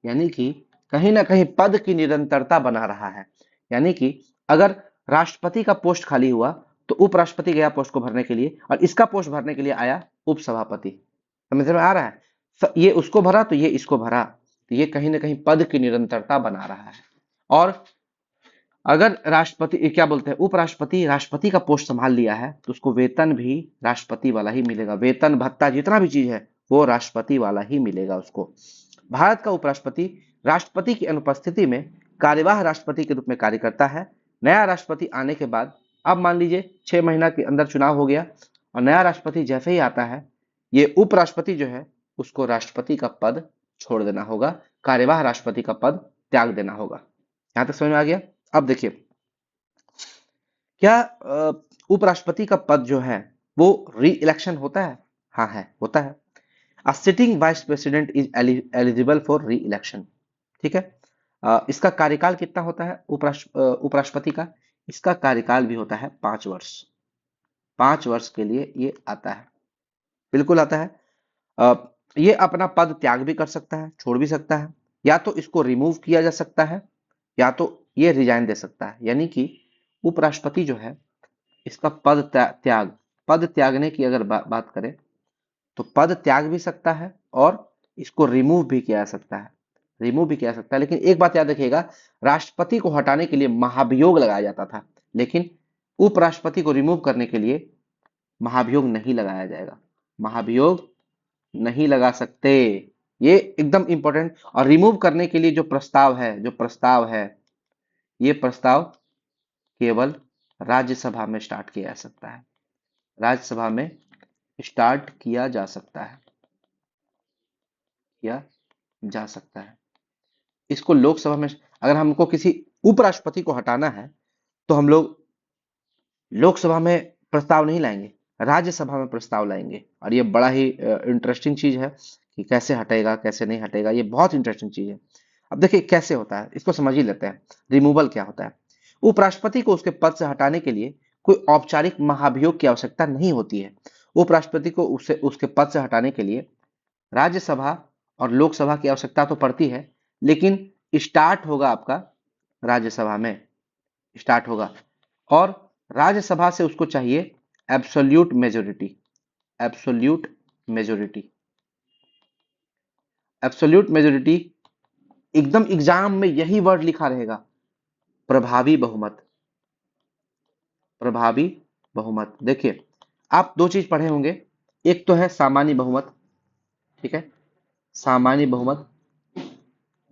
यानी कि कहीं ना कहीं पद की निरंतरता बना रहा है। यानी कि अगर राष्ट्रपति का पोस्ट खाली हुआ तो उपराष्ट्रपति गया पोस्ट को भरने के लिए, और इसका पोस्ट भरने के लिए आया उपसभापति। समझ में आ रहा है? ये उसको भरा तो ये इसको भरा, तो ये कहीं ना कहीं पद की निरंतरता बना रहा है। और अगर राष्ट्रपति क्या बोलते हैं, उपराष्ट्रपति राष्ट्रपति का पोस्ट संभाल लिया है तो उसको वेतन भी राष्ट्रपति वाला ही मिलेगा, वेतन भत्ता जितना भी चीज है वो राष्ट्रपति वाला ही मिलेगा उसको। भारत का उपराष्ट्रपति राष्ट्रपति की अनुपस्थिति में कार्यवाह राष्ट्रपति के रूप में कार्य करता है। नया राष्ट्रपति आने के बाद, अब मान लीजिए 6 महीना के अंदर चुनाव हो गया और नया राष्ट्रपति जैसे ही आता है, ये उपराष्ट्रपति जो है उसको राष्ट्रपति का पद छोड़ देना होगा, कार्यवाह राष्ट्रपति का पद त्याग देना होगा। यहां तक समझ में आ गया? अब देखिए, क्या उपराष्ट्रपति का पद जो है वो री इलेक्शन होता है? हाँ है, होता है। A sitting vice president is eligible for re-election। ठीक है, इसका कार्यकाल कितना होता है उपराष्ट्रपति का? इसका कार्यकाल भी होता है 5 वर्ष। 5 वर्ष के लिए ये आता है, बिल्कुल आता है। ये अपना पद त्याग भी कर सकता है, छोड़ भी सकता है, या तो इसको रिमूव किया जा सकता है, या तो ये रिजाइन दे सकता है। यानी कि उपराष्ट्रपति जो है इसका पद त्यागने की अगर बात करें तो पद त्याग भी सकता है और इसको रिमूव भी किया जा सकता है, लेकिन एक बात याद रखिएगा, राष्ट्रपति को हटाने के लिए महाभियोग लगाया जाता था, लेकिन उपराष्ट्रपति को रिमूव करने के लिए महाभियोग नहीं लगाया जाएगा, महाभियोग नहीं लगा सकते। ये एकदम इंपॉर्टेंट। और रिमूव करने के लिए जो प्रस्ताव है, ये प्रस्ताव केवल राज्यसभा में स्टार्ट किया जा सकता है, राज्यसभा में स्टार्ट किया जा सकता है। इसको लोकसभा में, अगर हमको किसी उपराष्ट्रपति को हटाना है तो हम लोग लोकसभा में प्रस्ताव नहीं लाएंगे, राज्यसभा में प्रस्ताव लाएंगे। और ये बड़ा ही इंटरेस्टिंग चीज है कि कैसे हटेगा कैसे नहीं हटेगा, ये बहुत इंटरेस्टिंग चीज है। अब देखिए कैसे होता है, इसको समझ ही लेते हैं। रिमूवल क्या होता है? उपराष्ट्रपति को उसके पद से हटाने के लिए कोई औपचारिक महाभियोग की आवश्यकता नहीं होती है। उपराष्ट्रपति को उसके पद से हटाने के लिए राज्यसभा और लोकसभा की आवश्यकता तो पड़ती है, लेकिन स्टार्ट होगा आपका राज्यसभा में, स्टार्ट होगा। और राज्यसभा से उसको चाहिए एब्सोल्यूट मेजोरिटी, एब्सोल्यूट मेजोरिटी, एकदम एग्जाम में यही वर्ड लिखा रहेगा, प्रभावी बहुमत। प्रभावी बहुमत, देखिए आप दो चीज पढ़े होंगे, एक तो है सामान्य बहुमत, ठीक है, सामान्य बहुमत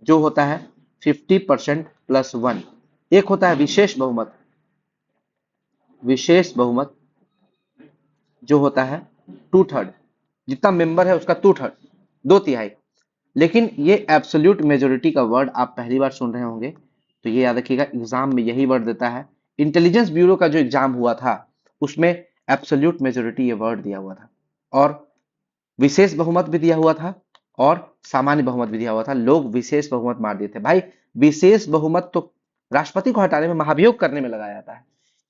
जो होता है 50% प्लस वन। एक होता है विशेष बहुमत, विशेष बहुमत जो होता है 2/3, जितना मेंबर है उसका 2/3, 2/3। लेकिन ये एब्सोल्यूट मेजोरिटी का वर्ड आप पहली बार सुन रहे होंगे, तो ये याद रखिएगा, एग्जाम में यही वर्ड देता है। इंटेलिजेंस ब्यूरो का जो एग्जाम हुआ था उसमें एब्सोल्यूट मेजोरिटी ये वर्ड दिया हुआ था, और विशेष बहुमत भी दिया हुआ था, और सामान्य बहुमत भी दिया हुआ था। लोग विशेष बहुमत मार दिए थे भाई। विशेष बहुमत तो राष्ट्रपति को हटाने में, महाभियोग करने में लगाया जाता है,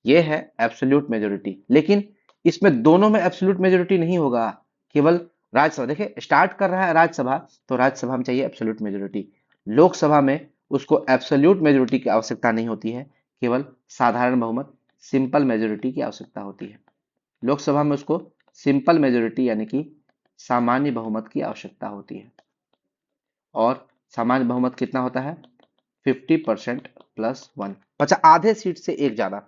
ये है एब्सोल्यूट मेजोरिटी। लेकिन इसमें दोनों में एब्सोल्यूट मेजोरिटी नहीं होगा, केवल राज्यसभा। देखिए स्टार्ट कर रहा है राज्यसभा, तो राज्यसभा में चाहिए एब्सोल्यूट मेजोरिटी। लोकसभा में उसको एब्सोल्यूट मेजोरिटी की आवश्यकता नहीं होती है, केवल साधारण बहुमत, सिंपल मेजोरिटी की आवश्यकता होती है। लोकसभा में उसको सिंपल मेजोरिटी यानी कि सामान्य बहुमत की आवश्यकता होती है। और सामान्य बहुमत कितना होता है? 50% प्लस वन, आधे सीट से एक ज्यादा।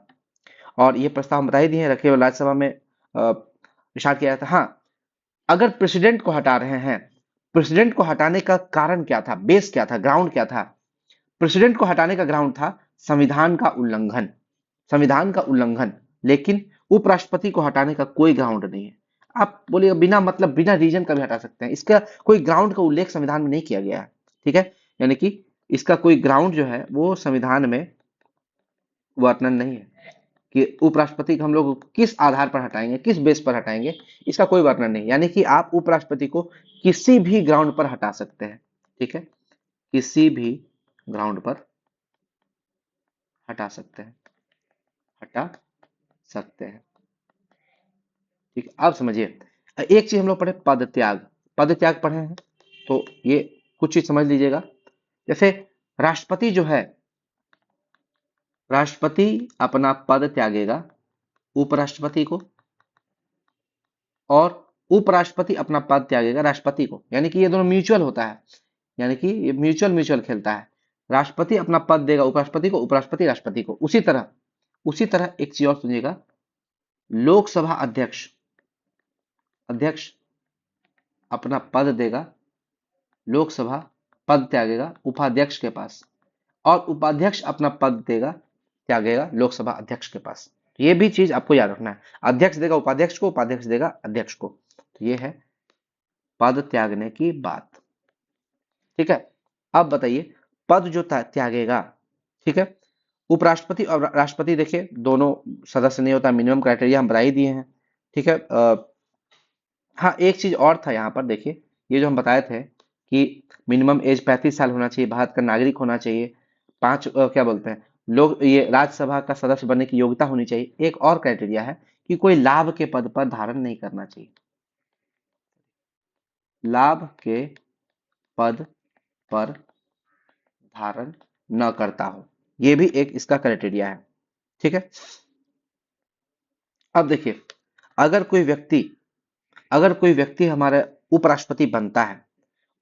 और ये प्रस्ताव हम बता ही दिए हैं, रखे हुए राज्यसभा में विचार किया था। हाँ, अगर प्रेसिडेंट को हटा रहे हैं, प्रेसिडेंट को हटाने का कारण क्या था, बेस क्या था, ग्राउंड क्या था? प्रेसिडेंट को हटाने का ग्राउंड था संविधान का उल्लंघन, संविधान का उल्लंघन। लेकिन उपराष्ट्रपति को हटाने का कोई ग्राउंड नहीं है। आप बोलिए बिना मतलब, बिना रीजन का भी हटा सकते हैं, इसका कोई ग्राउंड का उल्लेख संविधान में नहीं किया गया है, ठीक है। यानी कि इसका कोई ग्राउंड जो है वो संविधान में वर्णन नहीं है कि उपराष्ट्रपति को हम लोग किस आधार पर हटाएंगे, किस बेस पर हटाएंगे, इसका कोई वर्णन नहीं। यानी कि आप उपराष्ट्रपति को किसी भी ग्राउंड पर हटा सकते हैं, ठीक है, किसी भी ग्राउंड पर हटा सकते हैं, हटा सकते हैं, ठीक है। अब समझिए, एक चीज हम लोग पढ़े, पद त्याग। पद त्याग पढ़े हैं, तो ये कुछ चीज समझ लीजिएगा। जैसे राष्ट्रपति जो है, राष्ट्रपति अपना पद त्यागेगा उपराष्ट्रपति को, और उपराष्ट्रपति अपना पद त्यागेगा राष्ट्रपति को। यानी कि ये दोनों म्यूचुअल होता है, यानी कि ये म्यूचुअल म्यूचुअल खेलता है। राष्ट्रपति अपना पद देगा उपराष्ट्रपति को, उपराष्ट्रपति राष्ट्रपति को। उसी तरह एक चीज और सुनिएगा, लोकसभा अध्यक्ष, अध्यक्ष अपना पद देगा, लोकसभा पद त्यागेगा उपाध्यक्ष के पास, और उपाध्यक्ष अपना पद देगा, त्यागेगा लोकसभा अध्यक्ष के पास। तो ये भी चीज आपको याद रखना है, अध्यक्ष देगा उपाध्यक्ष को, उपाध्यक्ष देगा अध्यक्ष को। तो ये है पद त्यागने की बात, ठीक है। अब बताइए, पद जो त्यागेगा, ठीक है, उपराष्ट्रपति और राष्ट्रपति देखिए दोनों सदस्य नहीं होता, मिनिमम क्राइटेरिया हम बता ही दिए हैं, ठीक है। हाँ, एक चीज और था यहाँ पर, देखिए ये जो हम बताए थे कि मिनिमम एज 35 साल होना चाहिए, भारत का नागरिक होना चाहिए, पांच क्या बोलते हैं लोग, ये राज्यसभा का सदस्य बनने की योग्यता होनी चाहिए। एक और क्राइटेरिया है कि कोई लाभ के पद पर धारण नहीं करना चाहिए, लाभ के पद पर धारण न करता हो, ये भी एक इसका क्राइटेरिया है, ठीक है। अब देखिए, अगर कोई व्यक्ति अगर कोई व्यक्ति हमारा उपराष्ट्रपति बनता है,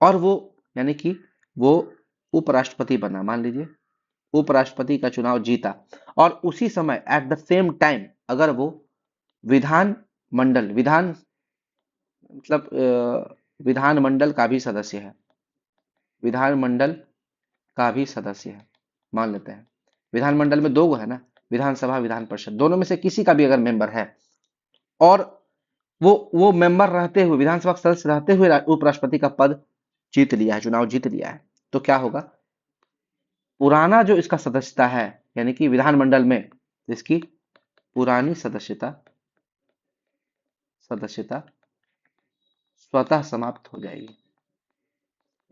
और वो यानी कि वो उपराष्ट्रपति बना, मान लीजिए उपराष्ट्रपति का चुनाव जीता, और उसी समय एट द सेम टाइम अगर वो विधान मंडल, विधान मतलब विधानमंडल का भी सदस्य है, विधानमंडल का भी सदस्य है, मान लेते हैं विधानमंडल में दो गो है ना, विधानसभा विधान परिषद, दोनों में से किसी का भी अगर मेंबर है, और वो मेंबर रहते हुए, विधानसभा का सदस्य रहते हुए उपराष्ट्रपति का पद जीत लिया है, चुनाव जीत लिया है, तो क्या होगा, पुराना जो इसका सदस्यता है, यानी कि विधानमंडल में इसकी पुरानी सदस्यता सदस्यता स्वतः समाप्त हो जाएगी,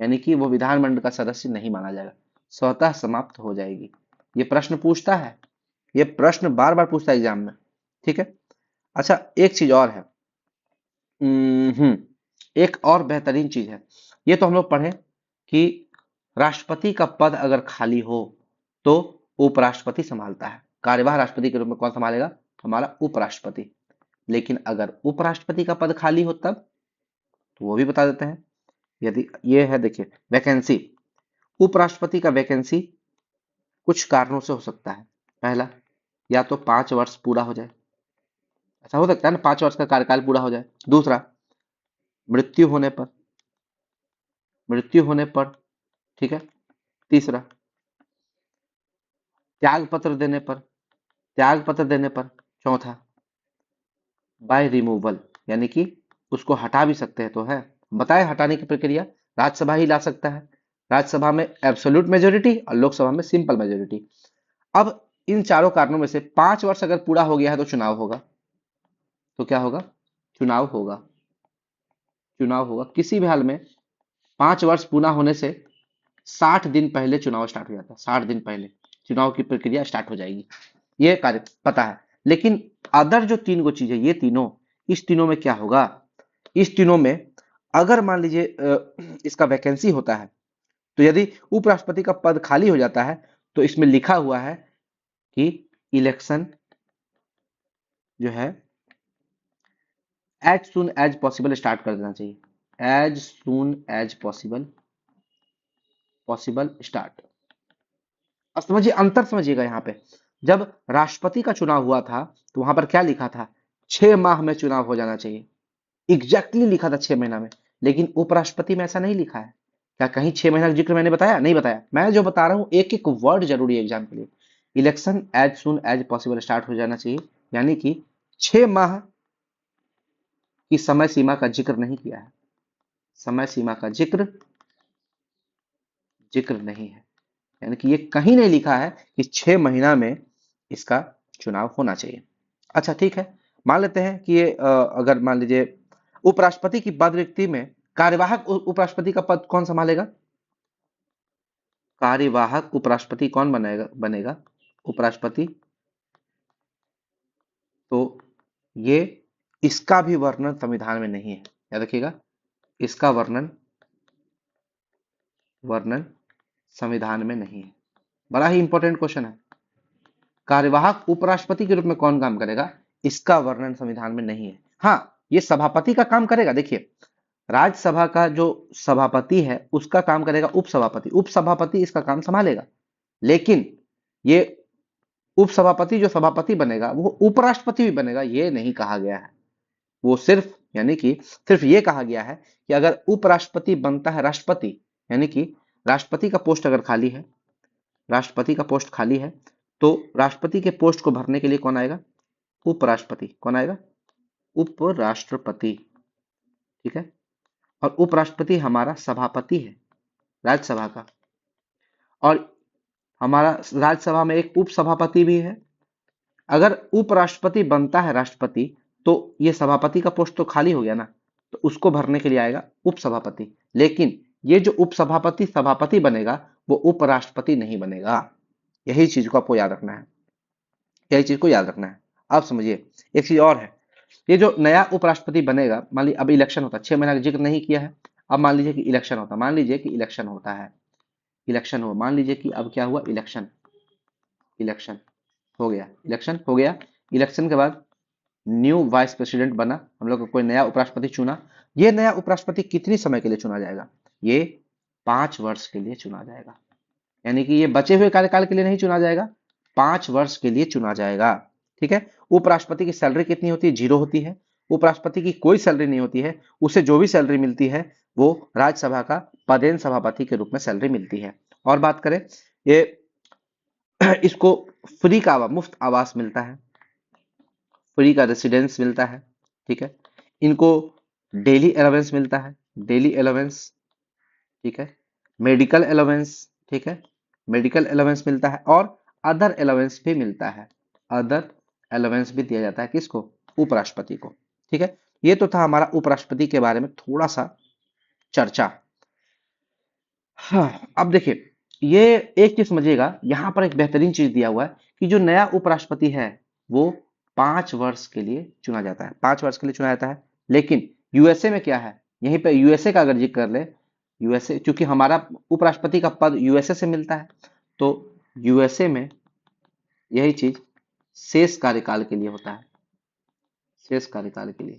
यानी कि वो विधानमंडल का सदस्य नहीं माना जाएगा, स्वतः समाप्त हो जाएगी। ये प्रश्न पूछता है, ये प्रश्न बार बार पूछता है एग्जाम में, ठीक है। अच्छा, एक चीज और है, एक और बेहतरीन चीज है, ये तो हम लोग पढ़े कि राष्ट्रपति का पद अगर खाली हो तो उपराष्ट्रपति संभालता है, कार्यवाह राष्ट्रपति के रूप में कौन संभालेगा, हमारा उपराष्ट्रपति। लेकिन अगर उपराष्ट्रपति का पद खाली हो तब, तो वो भी बता देते हैं यदि ये है, देखिए वैकेंसी, उपराष्ट्रपति का वैकेंसी कुछ कारणों से हो सकता है। पहला, या तो 5 वर्ष पूरा हो जाए, ऐसा हो सकता है ना, 5 वर्ष का कार्यकाल पूरा हो जाए। दूसरा, मृत्यु होने पर, मृत्यु होने पर, ठीक है। तीसरा, त्याग पत्र देने पर, त्याग पत्र देने पर। चौथा, बाय रिमूवल, यानी कि उसको हटा भी सकते हैं, तो है बताए हटाने की प्रक्रिया राज्यसभा ही ला सकता है। राज्यसभा में एब्सोल्यूट मेजोरिटी और लोकसभा में सिंपल मेजोरिटी। अब इन चारों कारणों में से 5 वर्ष अगर पूरा हो गया है तो चुनाव होगा। तो क्या होगा? चुनाव होगा। चुनाव होगा किसी भी हाल में। 5 वर्ष पूरा होने से 60 दिन पहले चुनाव स्टार्ट हो जाता है। 60 दिन पहले चुनाव की प्रक्रिया स्टार्ट हो जाएगी। ये कार्य पता है। लेकिन अदर जो 3 गो चीज है, ये तीनों, इस तीनों में क्या होगा? इस तीनों में अगर मान लीजिए इसका वैकेंसी होता है, तो यदि उपराष्ट्रपति का पद खाली हो जाता है तो इसमें लिखा हुआ है कि इलेक्शन जो है as soon as possible start कर देना चाहिए। As soon as possible start. अब समझिए, अंतर समझिएगा यहाँ पे। जब राष्ट्रपति का चुनाव हुआ था तो वहां पर क्या लिखा था? 6 माह में चुनाव हो जाना चाहिए। एग्जैक्टली लिखा था 6 महीना में। लेकिन उपराष्ट्रपति में ऐसा नहीं लिखा है। क्या कहीं 6 महीना का जिक्र मैंने बताया? नहीं बताया। मैं जो बता रहा हूं एक एक वर्ड जरूरी है एग्जाम के लिए। Election as soon as possible start हो जाना चाहिए, यानी कि 6 माह की समय सीमा का जिक्र नहीं किया है। समय सीमा का जिक्र जिक्र नहीं है, यानी कि ये कहीं नहीं लिखा है कि 6 महीना में इसका चुनाव होना चाहिए। अच्छा ठीक है, मान लेते हैं कि ये अगर मान लीजिए उपराष्ट्रपति की पद रिक्ति में कार्यवाहक उपराष्ट्रपति का पद कौन संभालेगा? कार्यवाहक उपराष्ट्रपति कौन बनेगा? उपराष्ट्रपति। तो ये, इसका भी वर्णन संविधान में नहीं है, याद रखिएगा। इसका वर्णन वर्णन संविधान में नहीं है। बड़ा ही इंपॉर्टेंट क्वेश्चन है। कार्यवाहक उपराष्ट्रपति के रूप में कौन काम करेगा? इसका वर्णन संविधान में नहीं है। हाँ, ये सभापति का काम करेगा। देखिए, राज्यसभा का जो सभापति है उसका काम करेगा उपसभापति। उपसभापति इसका काम संभालेगा। लेकिन ये उपसभापति जो सभापति बनेगा वो उपराष्ट्रपति भी बनेगा, ये नहीं कहा गया है। वो सिर्फ, यानी कि सिर्फ ये कहा गया है कि अगर उपराष्ट्रपति बनता है राष्ट्रपति, यानी कि राष्ट्रपति का पोस्ट अगर खाली है, राष्ट्रपति का पोस्ट खाली है, तो राष्ट्रपति के पोस्ट को भरने के लिए कौन आएगा? उपराष्ट्रपति। कौन आएगा? उपराष्ट्रपति। ठीक है। और उपराष्ट्रपति हमारा सभापति है राज्यसभा का, और हमारा राज्यसभा में एक उपसभापति भी है। अगर उपराष्ट्रपति बनता है राष्ट्रपति, तो ये सभापति का पोस्ट तो खाली हो गया ना, तो उसको भरने के लिए आएगा उपसभापति। लेकिन ये जो उपसभापति सभापति बनेगा वो उपराष्ट्रपति नहीं बनेगा। यही चीज को आपको याद रखना है। यही चीज को याद रखना है। अब समझिए, एक चीज और है। ये जो नया उपराष्ट्रपति बनेगा, मान लीजिए अब इलेक्शन होता है, 6 महीना का जिक्र नहीं किया है। अब मान लीजिए कि इलेक्शन होता है, मान लीजिए कि इलेक्शन होता है, इलेक्शन हुआ, मान लीजिए कि अब क्या हुआ? इलेक्शन, इलेक्शन हो गया, इलेक्शन हो गया। इलेक्शन के बाद न्यू वाइस प्रेसिडेंट बना, हम लोग को कोई नया उपराष्ट्रपति चुना। ये नया उपराष्ट्रपति कितनी समय के लिए चुना जाएगा? ये 5 वर्ष के लिए चुना जाएगा। यानी कि ये बचे हुए कार्यकाल के लिए नहीं चुना जाएगा, 5 वर्ष के लिए चुना जाएगा। ठीक है। उपराष्ट्रपति की सैलरी कितनी होती है? 0 होती है। उपराष्ट्रपति की कोई सैलरी नहीं होती है। उसे जो भी सैलरी मिलती है वो राज्यसभा का पदेन सभापति के रूप में सैलरी मिलती है। और बात करें, ये इसको फ्री का मुफ्त आवास मिलता है, फ्री का रेसिडेंस मिलता है। ठीक है। इनको डेली अलावेंस मिलता है, डेली अलावेंस। ठीक है। मेडिकल अलावेंस, ठीक है, मेडिकल अलावेंस मिलता है, और अदर अलावेंस भी मिलता है। अदर अलावेंस भी दिया जाता है किसको? उपराष्ट्रपति को। ठीक है। ये तो था हमारा उपराष्ट्रपति के बारे में थोड़ा सा चर्चा। हाँ, अब देखिए, ये एक चीज समझिएगा, यहां पर एक बेहतरीन चीज दिया हुआ है कि जो नया उपराष्ट्रपति है वो 5 वर्ष के लिए चुना जाता है। 5 वर्ष के लिए चुना जाता है। लेकिन यूएसए में क्या है? यहीं पे यूएसए का अगर जिक्र कर ले, यूएसए, क्योंकि हमारा उपराष्ट्रपति का पद यूएसए से मिलता है, तो यूएसए में यही चीज शेष कार्यकाल के लिए होता है। शेष कार्यकाल के लिए,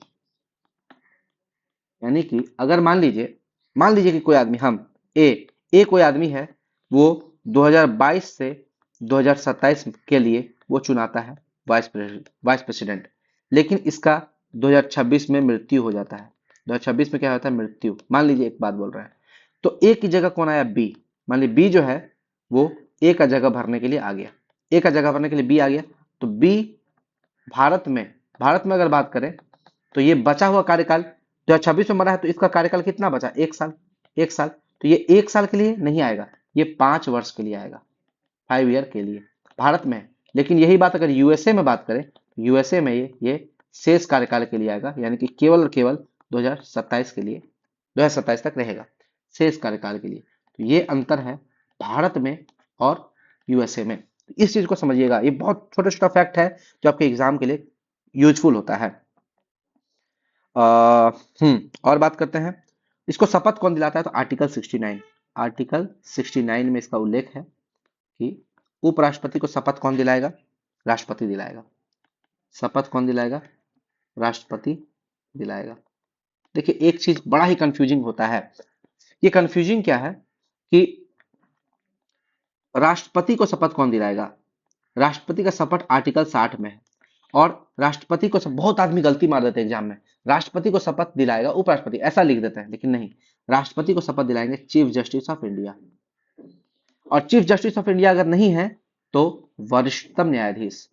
यानी कि अगर मान लीजिए मान लीजिए कि कोई आदमी, हम ए कोई आदमी है, वो 2022 से 2027 के लिए वो चुनाता है वाइस प्रेसिडेंट, लेकिन इसका 2026 में मृत्यु हो जाता है। 2026 में क्या होता है? मृत्यु। मान लीजिए एक बात बोल रहे हैं, तो ए की जगह कौन आया? बी। मान लीजिए बी जो है वो ए का जगह भरने के लिए आ गया, ए का जगह भरने के लिए बी आ गया। तो बी भारत में अगर बात करें तो ये बचा हुआ कार्यकाल 2026 में मरा है, तो इसका कार्यकाल कितना बचा? 1 साल। 1 साल, तो ये 1 साल के लिए नहीं आएगा, ये 5 वर्ष के लिए आएगा, 5 ईयर के लिए भारत में। लेकिन यही बात अगर यूएसए में बात करें, यूएसए में ये शेष कार्यकाल के लिए आएगा, यानी कि केवल और केवल 2027 के लिए, 2027 तक रहेगा शेष कार्यकाल के लिए। तो ये अंतर है भारत में और यूएसए में। इस चीज को समझिएगा, ये बहुत छोटा छोटा फैक्ट है जो आपके एग्जाम के लिए यूजफुल होता है। और बात करते हैं, इसको शपथ कौन दिलाता है? तो आर्टिकल 69, आर्टिकल 69 में इसका उल्लेख है कि उपराष्ट्रपति को शपथ कौन दिलाएगा? राष्ट्रपति दिलाएगा। शपथ कौन दिलाएगा? राष्ट्रपति दिलाएगा। देखिए एक चीज बड़ा ही कंफ्यूजिंग होता है, ये कंफ्यूजिंग क्या है कि राष्ट्रपति को शपथ कौन दिलाएगा? राष्ट्रपति का शपथ आर्टिकल 60 में है, और राष्ट्रपति को बहुत आदमी गलती मार देते हैं एग्जाम में, राष्ट्रपति को शपथ दिलाएगा उपराष्ट्रपति, ऐसा लिख देते हैं, लेकिन नहीं, राष्ट्रपति को शपथ दिलाएंगे चीफ जस्टिस ऑफ इंडिया। और चीफ जस्टिस ऑफ इंडिया अगर नहीं है तो वरिष्ठतम न्यायाधीश,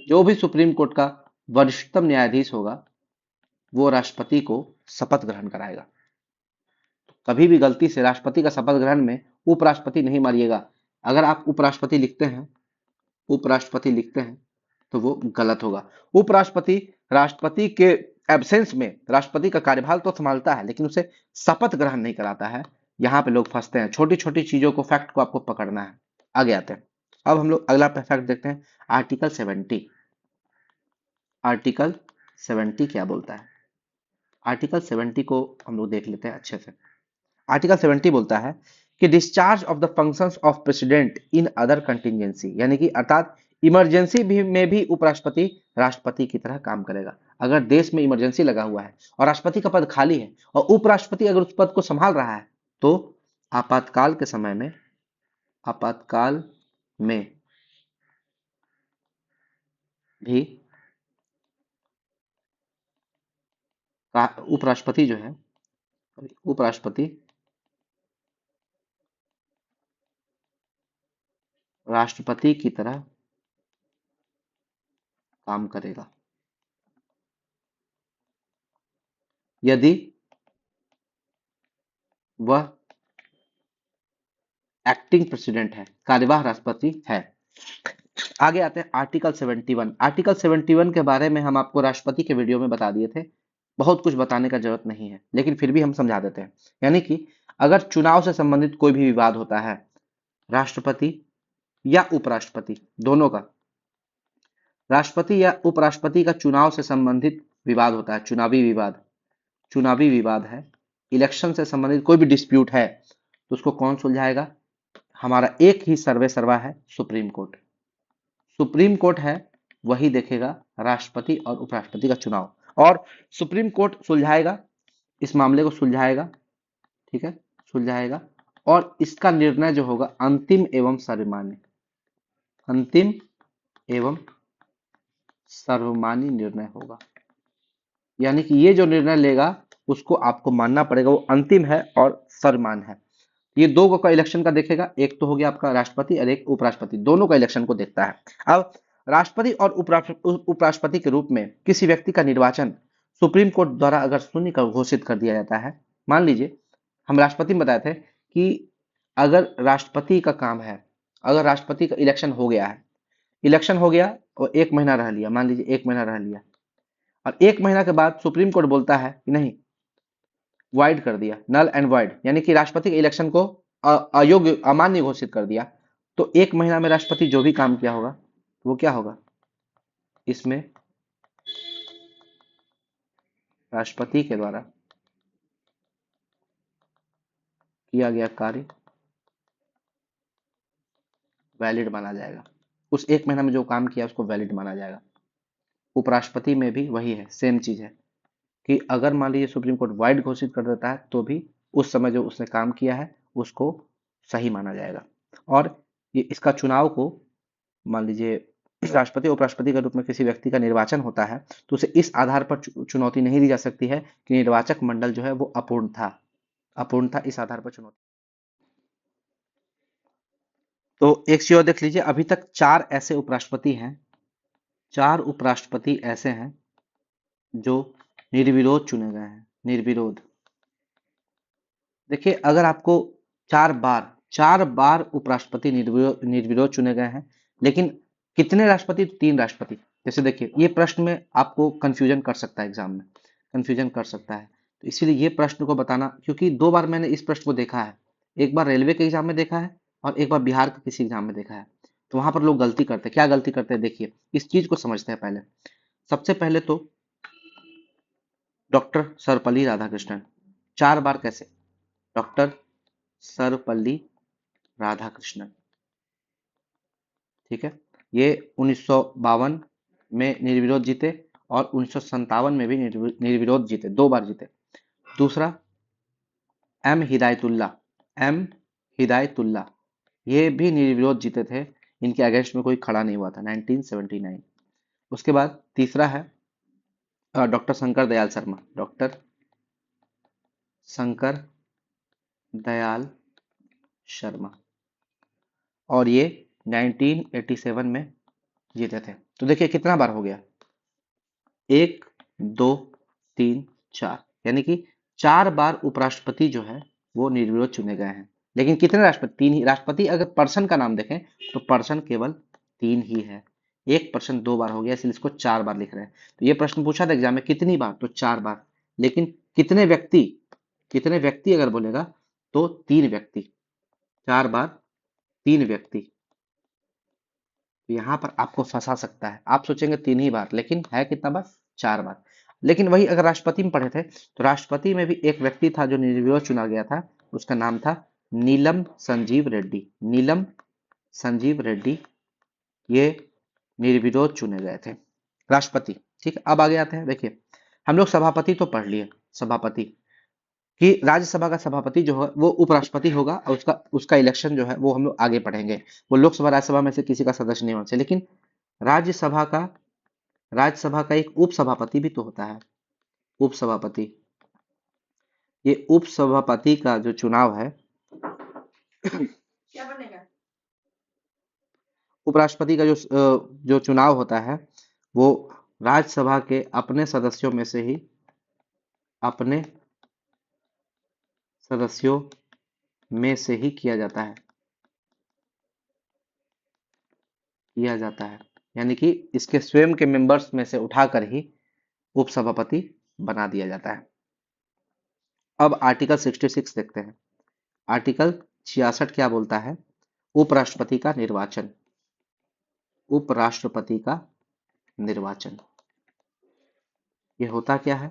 जो भी सुप्रीम कोर्ट का वरिष्ठतम न्यायाधीश होगा वो राष्ट्रपति को शपथ ग्रहण कराएगा। कभी भी गलती से राष्ट्रपति का शपथ ग्रहण में उपराष्ट्रपति नहीं मारिएगा। अगर आप उपराष्ट्रपति लिखते हैं तो वो गलत होगा। उपराष्ट्रपति राष्ट्रपति के एब्सेंस में राष्ट्रपति का कार्यभार तो संभालता है, लेकिन उसे शपथ ग्रहण नहीं कराता है। यहाँ पे लोग फंसते हैं, छोटी छोटी चीजों को, फैक्ट को आपको पकड़ना है। आगे आते हैं, अब हम लोग अगला फैक्ट देखते हैं, आर्टिकल 70। आर्टिकल 70 क्या बोलता है? आर्टिकल 70 को हम लोग देख लेते हैं अच्छे से। आर्टिकल 70 बोलता है कि discharge of the functions of president in other contingency, यानी कि अर्थात इमरजेंसी भी में भी उपराष्ट्रपति राष्ट्रपति की तरह काम करेगा। अगर देश में इमरजेंसी लगा हुआ है और राष्ट्रपति का पद खाली है और उपराष्ट्रपति अगर उस पद को संभाल रहा है, तो आपातकाल के समय में, आपातकाल में भी उपराष्ट्रपति जो है, उपराष्ट्रपति राष्ट्रपति की तरह काम करेगा यदि वह एक्टिंग प्रेसिडेंट है, कार्यवाह राष्ट्रपति है। आगे आते हैं आर्टिकल 71। आर्टिकल 71 के बारे में हम आपको राष्ट्रपति के वीडियो में बता दिए थे, बहुत कुछ बताने का जरूरत नहीं है, लेकिन फिर भी हम समझा देते हैं। यानी कि अगर चुनाव से संबंधित कोई भी विवाद होता है, राष्ट्रपति या उपराष्ट्रपति दोनों का, राष्ट्रपति या उपराष्ट्रपति का चुनाव से संबंधित विवाद होता है, चुनावी विवाद है, इलेक्शन से संबंधित कोई भी डिस्प्यूट है, तो उसको कौन सुलझाएगा? हमारा एक ही सर्वे सर्वा है, सुप्रीम कोर्ट। सुप्रीम कोर्ट है, वही देखेगा राष्ट्रपति और उपराष्ट्रपति का चुनाव, और सुप्रीम कोर्ट सुलझाएगा, इस मामले को सुलझाएगा, ठीक है, सुलझाएगा, और इसका निर्णय जो होगा अंतिम एवं सर्वमान्य, अंतिम एवं सर्वमान्य निर्णय होगा। यानी कि ये जो निर्णय लेगा उसको आपको मानना पड़ेगा, वो अंतिम है और सर्वमान्य है। ये दो का इलेक्शन का देखेगा, एक तो हो गया आपका राष्ट्रपति और एक उपराष्ट्रपति, दोनों का इलेक्शन को देखता है। अब राष्ट्रपति और उपराष्ट्रपति के रूप में किसी व्यक्ति का निर्वाचन सुप्रीम कोर्ट द्वारा अगर शून्य घोषित कर दिया जाता है, मान लीजिए हम राष्ट्रपति में बताए थे कि अगर राष्ट्रपति का काम है, अगर राष्ट्रपति का इलेक्शन हो गया है, इलेक्शन हो गया और 1 महीना रह लिया, मान लीजिए 1 महीना रह लिया, और 1 महीना के बाद सुप्रीम कोर्ट बोलता है कि नहीं, वाइड कर दिया, नल एंड वाइड, यानी कि राष्ट्रपति के इलेक्शन को अयोग्य, अमान्य घोषित कर दिया, तो 1 महीना में राष्ट्रपति जो भी काम किया होगा वो क्या होगा? इसमें राष्ट्रपति के द्वारा किया गया कार्य वैलिड माना जाएगा। उस 1 महीना में जो काम किया उसको वैलिड माना जाएगा। उपराष्ट्रपति में भी वही है, सेम चीज है कि अगर मान लीजिए सुप्रीम कोर्ट वाइड घोषित कर देता है तो भी उस समय जो उसने काम किया है उसको सही माना जाएगा। और ये इसका चुनाव को, मान लीजिए राष्ट्रपति उपराष्ट्रपति के रूप में किसी व्यक्ति का निर्वाचन होता है तो उसे इस आधार पर चुनौती नहीं दी जा सकती है कि निर्वाचक मंडल जो है वो अपूर्ण था, इस आधार पर चुनौती। तो एक चीज और देख लीजिए, अभी तक 4 ऐसे उपराष्ट्रपति हैं, 4 उपराष्ट्रपति ऐसे हैं जो निर्विरोध चुने गए हैं, निर्विरोध। देखिए अगर आपको 4 बार उपराष्ट्रपति निर्विरोध चुने गए हैं, लेकिन कितने राष्ट्रपति? 3 राष्ट्रपति। जैसे देखिए ये प्रश्न में आपको कंफ्यूजन कर सकता है, एग्जाम में कंफ्यूजन कर सकता है, तो इसीलिए ये प्रश्न को बताना, क्योंकि 2 बार मैंने इस प्रश्न को देखा है, एक बार रेलवे के एग्जाम में देखा है और एक बार बिहार के किसी एग्जाम में देखा है। तो वहां पर लोग गलती करते हैं, क्या गलती करते हैं देखिए, इस चीज को समझते हैं पहले। सबसे पहले तो डॉक्टर सर्वपल्ली राधाकृष्णन 4 बार कैसे? डॉक्टर सर्वपल्ली राधाकृष्णन, ठीक है, ये 1952 में निर्विरोध जीते और 1957 में भी निर्विरोध जीते, 2 बार जीते। दूसरा एम हिदायतुल्ला, ये भी निर्विरोध जीते थे, इनके अगेंस्ट में कोई खड़ा नहीं हुआ था, 1979। उसके बाद तीसरा है डॉक्टर शंकर दयाल शर्मा, डॉक्टर शंकर दयाल शर्मा, और ये 1987 में जीते थे। तो देखिए कितना बार हो गया, 1 2 3 4, यानी कि 4 बार उपराष्ट्रपति जो है वो निर्विरोध चुने गए हैं। लेकिन कितने राष्ट्रपति? 3 ही राष्ट्रपति। अगर पर्सन का नाम देखें तो पर्सन केवल 3 ही है, एक पर्सन 2 बार हो गया, इसलिए इसको 4 बार लिख रहे हैं। तो ये प्रश्न पूछा था एग्जाम में कितनी बार, तो 4 बार। लेकिन कितने व्यक्ति अगर बोलेगा तो 3 व्यक्ति, 4 बार 3 व्यक्ति। तो यहाँ पर आपको फंसा सकता है, आप सोचेंगे 3 ही बार, लेकिन है कितना बार? 4 बार। लेकिन वही अगर राष्ट्रपति में पढ़े थे तो राष्ट्रपति में भी एक व्यक्ति था जो निर्विरोध चुना गया था, उसका नाम था नीलम संजीव रेड्डी। नीलम संजीव रेड्डी ये निर्विरोध चुने गए थे राष्ट्रपति। ठीक है, अब आगे आते हैं। देखिए हम लोग सभापति तो पढ़ लिए, सभापति कि राज्यसभा का सभापति जो है वो उपराष्ट्रपति होगा, और उसका इलेक्शन जो है वो हम लोग आगे पढ़ेंगे। वो लोकसभा राज्यसभा में से किसी का सदस्य नहीं होना चाहिए। लेकिन राज्यसभा का राज्यसभा का एक उपसभापति भी तो होता है, उपसभापति। ये उपसभापति का जो चुनाव है, क्या बनेगा? उपराष्ट्रपति का जो चुनाव होता है वो राज्यसभा के अपने सदस्यों में से ही किया जाता है, यानी कि इसके स्वयं के मेंबर्स में से उठाकर ही उपसभापति बना दिया जाता है। अब आर्टिकल 66 देखते हैं। आर्टिकल 66 क्या बोलता है? उपराष्ट्रपति का निर्वाचन, उपराष्ट्रपति का निर्वाचन ये होता क्या है?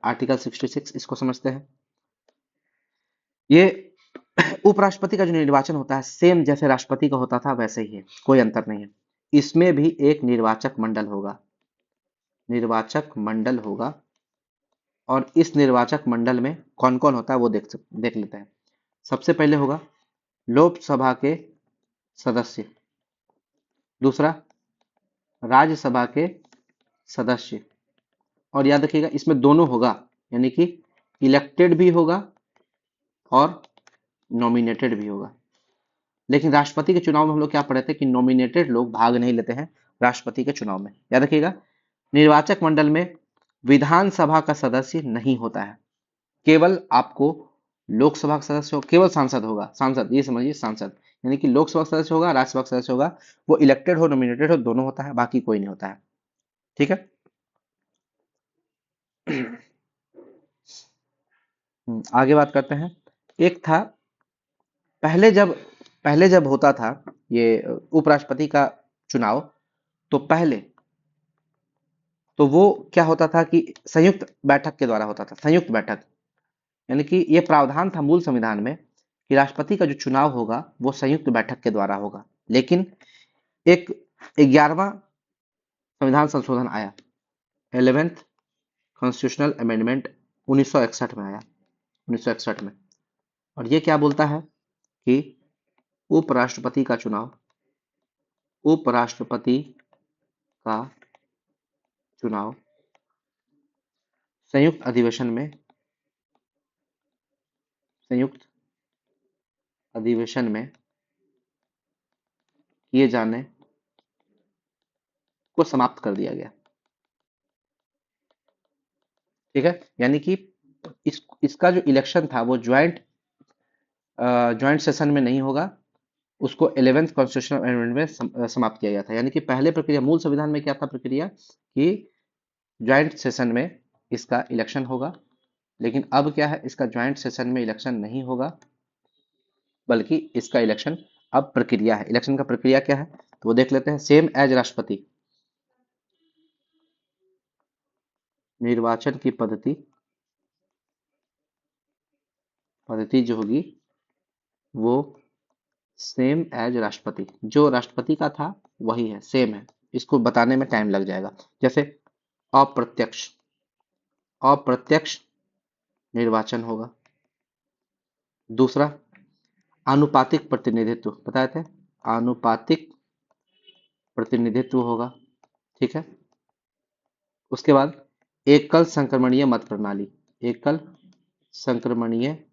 आर्टिकल 66 इसको समझते हैं। ये उपराष्ट्रपति का जो निर्वाचन होता है सेम जैसे राष्ट्रपति का होता था वैसे ही है, कोई अंतर नहीं है। इसमें भी एक निर्वाचक मंडल होगा, और इस निर्वाचक मंडल में कौन कौन होता है वो देख लेते हैं। सबसे पहले होगा लोकसभा के सदस्य, दूसरा राज्यसभा के सदस्य, और याद रखिएगा इसमें दोनों होगा, यानी कि इलेक्टेड भी होगा और नॉमिनेटेड भी होगा। लेकिन राष्ट्रपति के चुनाव में हम लोग क्या पढ़े थे कि नॉमिनेटेड लोग भाग नहीं लेते हैं राष्ट्रपति के चुनाव में। याद रखिएगा निर्वाचक मंडल में विधानसभा का सदस्य नहीं होता है, केवल आपको लोकसभा का सदस्य केवल सांसद होगा, सांसद ये समझिए, सांसद यानी कि लोकसभा का सदस्य होगा, राज्यसभा का सदस्य होगा, वो इलेक्टेड हो नॉमिनेटेड हो दोनों होता है, बाकी कोई नहीं होता है। ठीक है, आगे बात करते हैं। एक था पहले जब होता था ये उपराष्ट्रपति का चुनाव, तो पहले तो वो क्या होता था कि संयुक्त बैठक के द्वारा होता था, संयुक्त बैठक, यानी कि ये प्रावधान था मूल संविधान में कि राष्ट्रपति का जो चुनाव होगा वो संयुक्त बैठक के द्वारा होगा। लेकिन एक 11वां संविधान संशोधन आया, 11th कॉन्स्टिट्यूशनल अमेंडमेंट 1961 में आया। 1961 में। और ये क्या बोलता है कि उपराष्ट्रपति का चुनाव, उपराष्ट्रपति का चुनाव संयुक्त अधिवेशन में, संयुक्त अधिवेशन में किए जाने को समाप्त कर दिया गया। ठीक है, यानी कि इसका जो इलेक्शन था वो ज्वाइंट सेशन में नहीं होगा, उसको 11th कॉन्स्टिट्यूशनल अमेंडमेंट में समाप्त किया गया था। यानी कि पहले प्रक्रिया, मूल संविधान में क्या था प्रक्रिया कि ज्वाइंट सेशन में इसका इलेक्शन होगा, लेकिन अब क्या है, इसका ज्वाइंट सेशन में इलेक्शन नहीं होगा, बल्कि इसका इलेक्शन अब प्रक्रिया है। इलेक्शन का प्रक्रिया क्या है तो वो देख लेते हैं। सेम एज राष्ट्रपति, निर्वाचन की पद्धति जो होगी वो सेम एज राष्ट्रपति, जो राष्ट्रपति का था वही है, सेम है। इसको बताने में टाइम लग जाएगा। जैसे अप्रत्यक्ष, अप्रत्यक्ष निर्वाचन होगा। दूसरा आनुपातिक प्रतिनिधित्व, बताए थे, आनुपातिक प्रतिनिधित्व होगा। ठीक है, उसके बाद एकल संक्रमणीय मत प्रणाली, एकल संक्रमणीय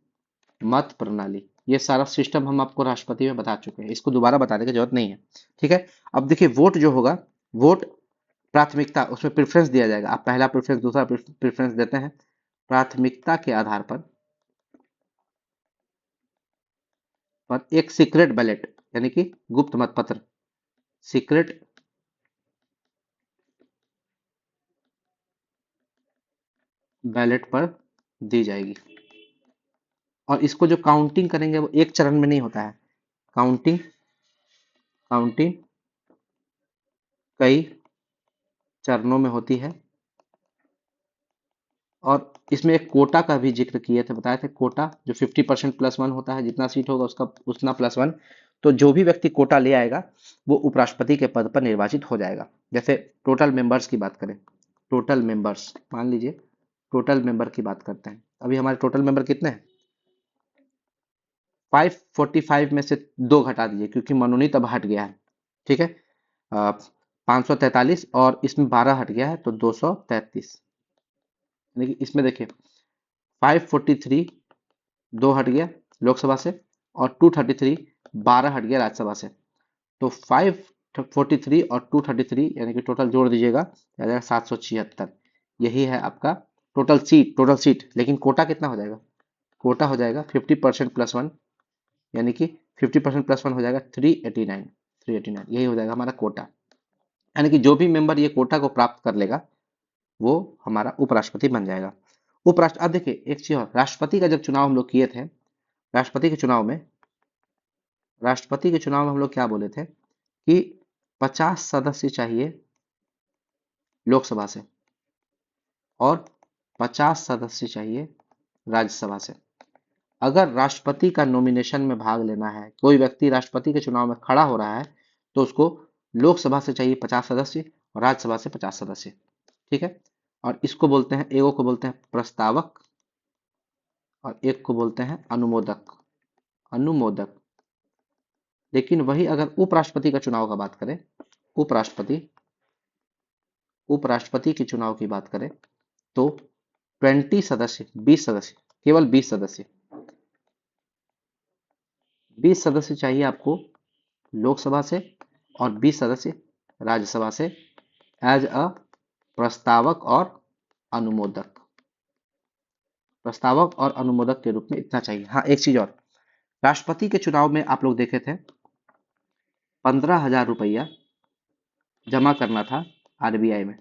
मत प्रणाली, ये सारा सिस्टम हम आपको राष्ट्रपति में बता चुके हैं, इसको दोबारा बताने की जरूरत नहीं है। ठीक है, अब देखिए वोट जो होगा, वोट प्राथमिकता, उसमें प्रेफरेंस दिया जाएगा। आप पहला प्रेफरेंस, दूसरा प्रेफरेंस देते हैं, प्राथमिकता के आधार पर एक सीक्रेट बैलेट, यानी कि गुप्त मतपत्र, सीक्रेट बैलेट पर दी जाएगी। और इसको जो काउंटिंग करेंगे वो एक चरण में नहीं होता है, काउंटिंग काउंटिंग कई चरणों में होती है। और इसमें एक कोटा का भी जिक्र किए थे, बताए थे, कोटा जो 50% +1 होता है, जितना सीट होगा उसका उतना +1। तो जो भी व्यक्ति कोटा ले आएगा वो उपराष्ट्रपति के पद पर निर्वाचित हो जाएगा। जैसे टोटल मेंबर्स की बात करें, टोटल मेंबर्स, मान लीजिए टोटल मेंबर की बात करते हैं, अभी हमारे टोटल मेंबर कितने हैं, 545 में से 2 घटा दीजिए क्योंकि मनोनीत अब हट गया है। ठीक है, 543 और इसमें 12 हट गया है तो 233। यानी कि इसमें देखिए 543 2 हट गया लोकसभा से, और 233 12 हट गया राज्यसभा से। तो 543 और 233 यानी कि टोटल जोड़ दीजिएगा, आ जाएगा 776। यही है आपका टोटल सीट। लेकिन कोटा कितना हो जाएगा, कोटा हो जाएगा 50% +1, यानी कि 50% +1 हो जाएगा 389। यही हो जाएगा हमारा कोटा। यानी कि जो भी मेंबर ये कोटा को प्राप्त कर लेगा वो हमारा उपराष्ट्रपति बन जाएगा। उपराष्ट्र, अब देखिए एक चीज और, राष्ट्रपति का जब चुनाव हम लोग किए थे, राष्ट्रपति के चुनाव में, राष्ट्रपति के चुनाव में हम लोग क्या बोले थे कि 50 सदस्य चाहिए लोकसभा से और 50 सदस्य चाहिए राज्यसभा से। अगर राष्ट्रपति का नॉमिनेशन में भाग लेना है, कोई व्यक्ति राष्ट्रपति के चुनाव में खड़ा हो रहा है, तो उसको लोकसभा से चाहिए 50 सदस्य और राज्यसभा से 50 सदस्य। ठीक है, और इसको बोलते हैं, एगो को बोलते हैं प्रस्तावक और एक को बोलते हैं अनुमोदक, अनुमोदक। लेकिन वही अगर उपराष्ट्रपति का चुनाव का बात करें, उपराष्ट्रपति उपराष्ट्रपति के चुनाव की बात करें तो 20 सदस्य, 20 सदस्य, केवल 20 सदस्य, 20 सदस्य चाहिए आपको लोकसभा से और 20 सदस्य राज्यसभा से, एज अ प्रस्तावक और अनुमोदक, प्रस्तावक और अनुमोदक के रूप में इतना चाहिए। हाँ एक चीज और, राष्ट्रपति के चुनाव में आप लोग देखे थे 15,000 रुपया जमा करना था आरबीआई में।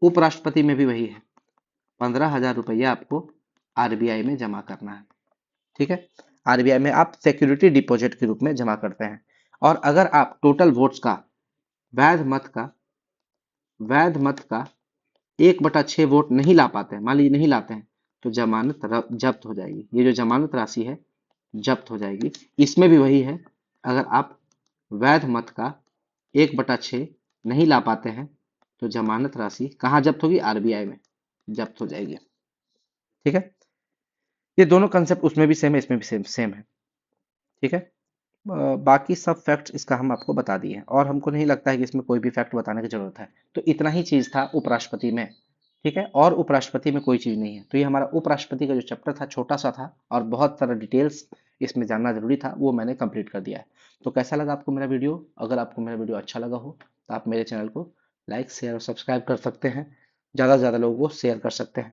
उपराष्ट्रपति में भी वही है, 15,000 रुपया आपको आरबीआई में जमा करना है। ठीक है, आरबीआई में आप सिक्योरिटी डिपॉजिट के रूप में जमा करते हैं। और अगर आप टोटल वोट्स का, वैध मत का, वैध मत का 1/6 वोट नहीं ला पाते हैं, मान लीजिए नहीं लाते हैं, तो जमानत जब्त हो जाएगी। ये जो जमानत राशि है जब्त हो जाएगी। इसमें भी वही है, अगर आप वैध मत का 1/6 नहीं ला पाते हैं तो जमानत राशि कहाँ जब्त होगी, आरबीआई में जब्त हो जाएगी। ठीक है, ये दोनों कंसेप्ट उसमें भी सेम है, इसमें भी सेम सेम है। ठीक है। बाकी सब फैक्ट्स इसका हम आपको बता दिए हैं और हमको नहीं लगता है कि इसमें कोई भी फैक्ट बताने की जरूरत है। तो इतना ही चीज था उपराष्ट्रपति में। ठीक है, और उपराष्ट्रपति में कोई चीज नहीं है। तो ये हमारा उपराष्ट्रपति का जो चैप्टर था छोटा सा था और बहुत सारा डिटेल्स इसमें जानना जरूरी था, वो मैंने कंप्लीट कर दिया है। तो कैसा लगा आपको मेरा वीडियो? अगर आपको मेरा वीडियो अच्छा लगा हो तो आप मेरे चैनल को लाइक शेयर और सब्सक्राइब कर सकते हैं, ज़्यादा से ज़्यादा लोगों को शेयर कर सकते हैं।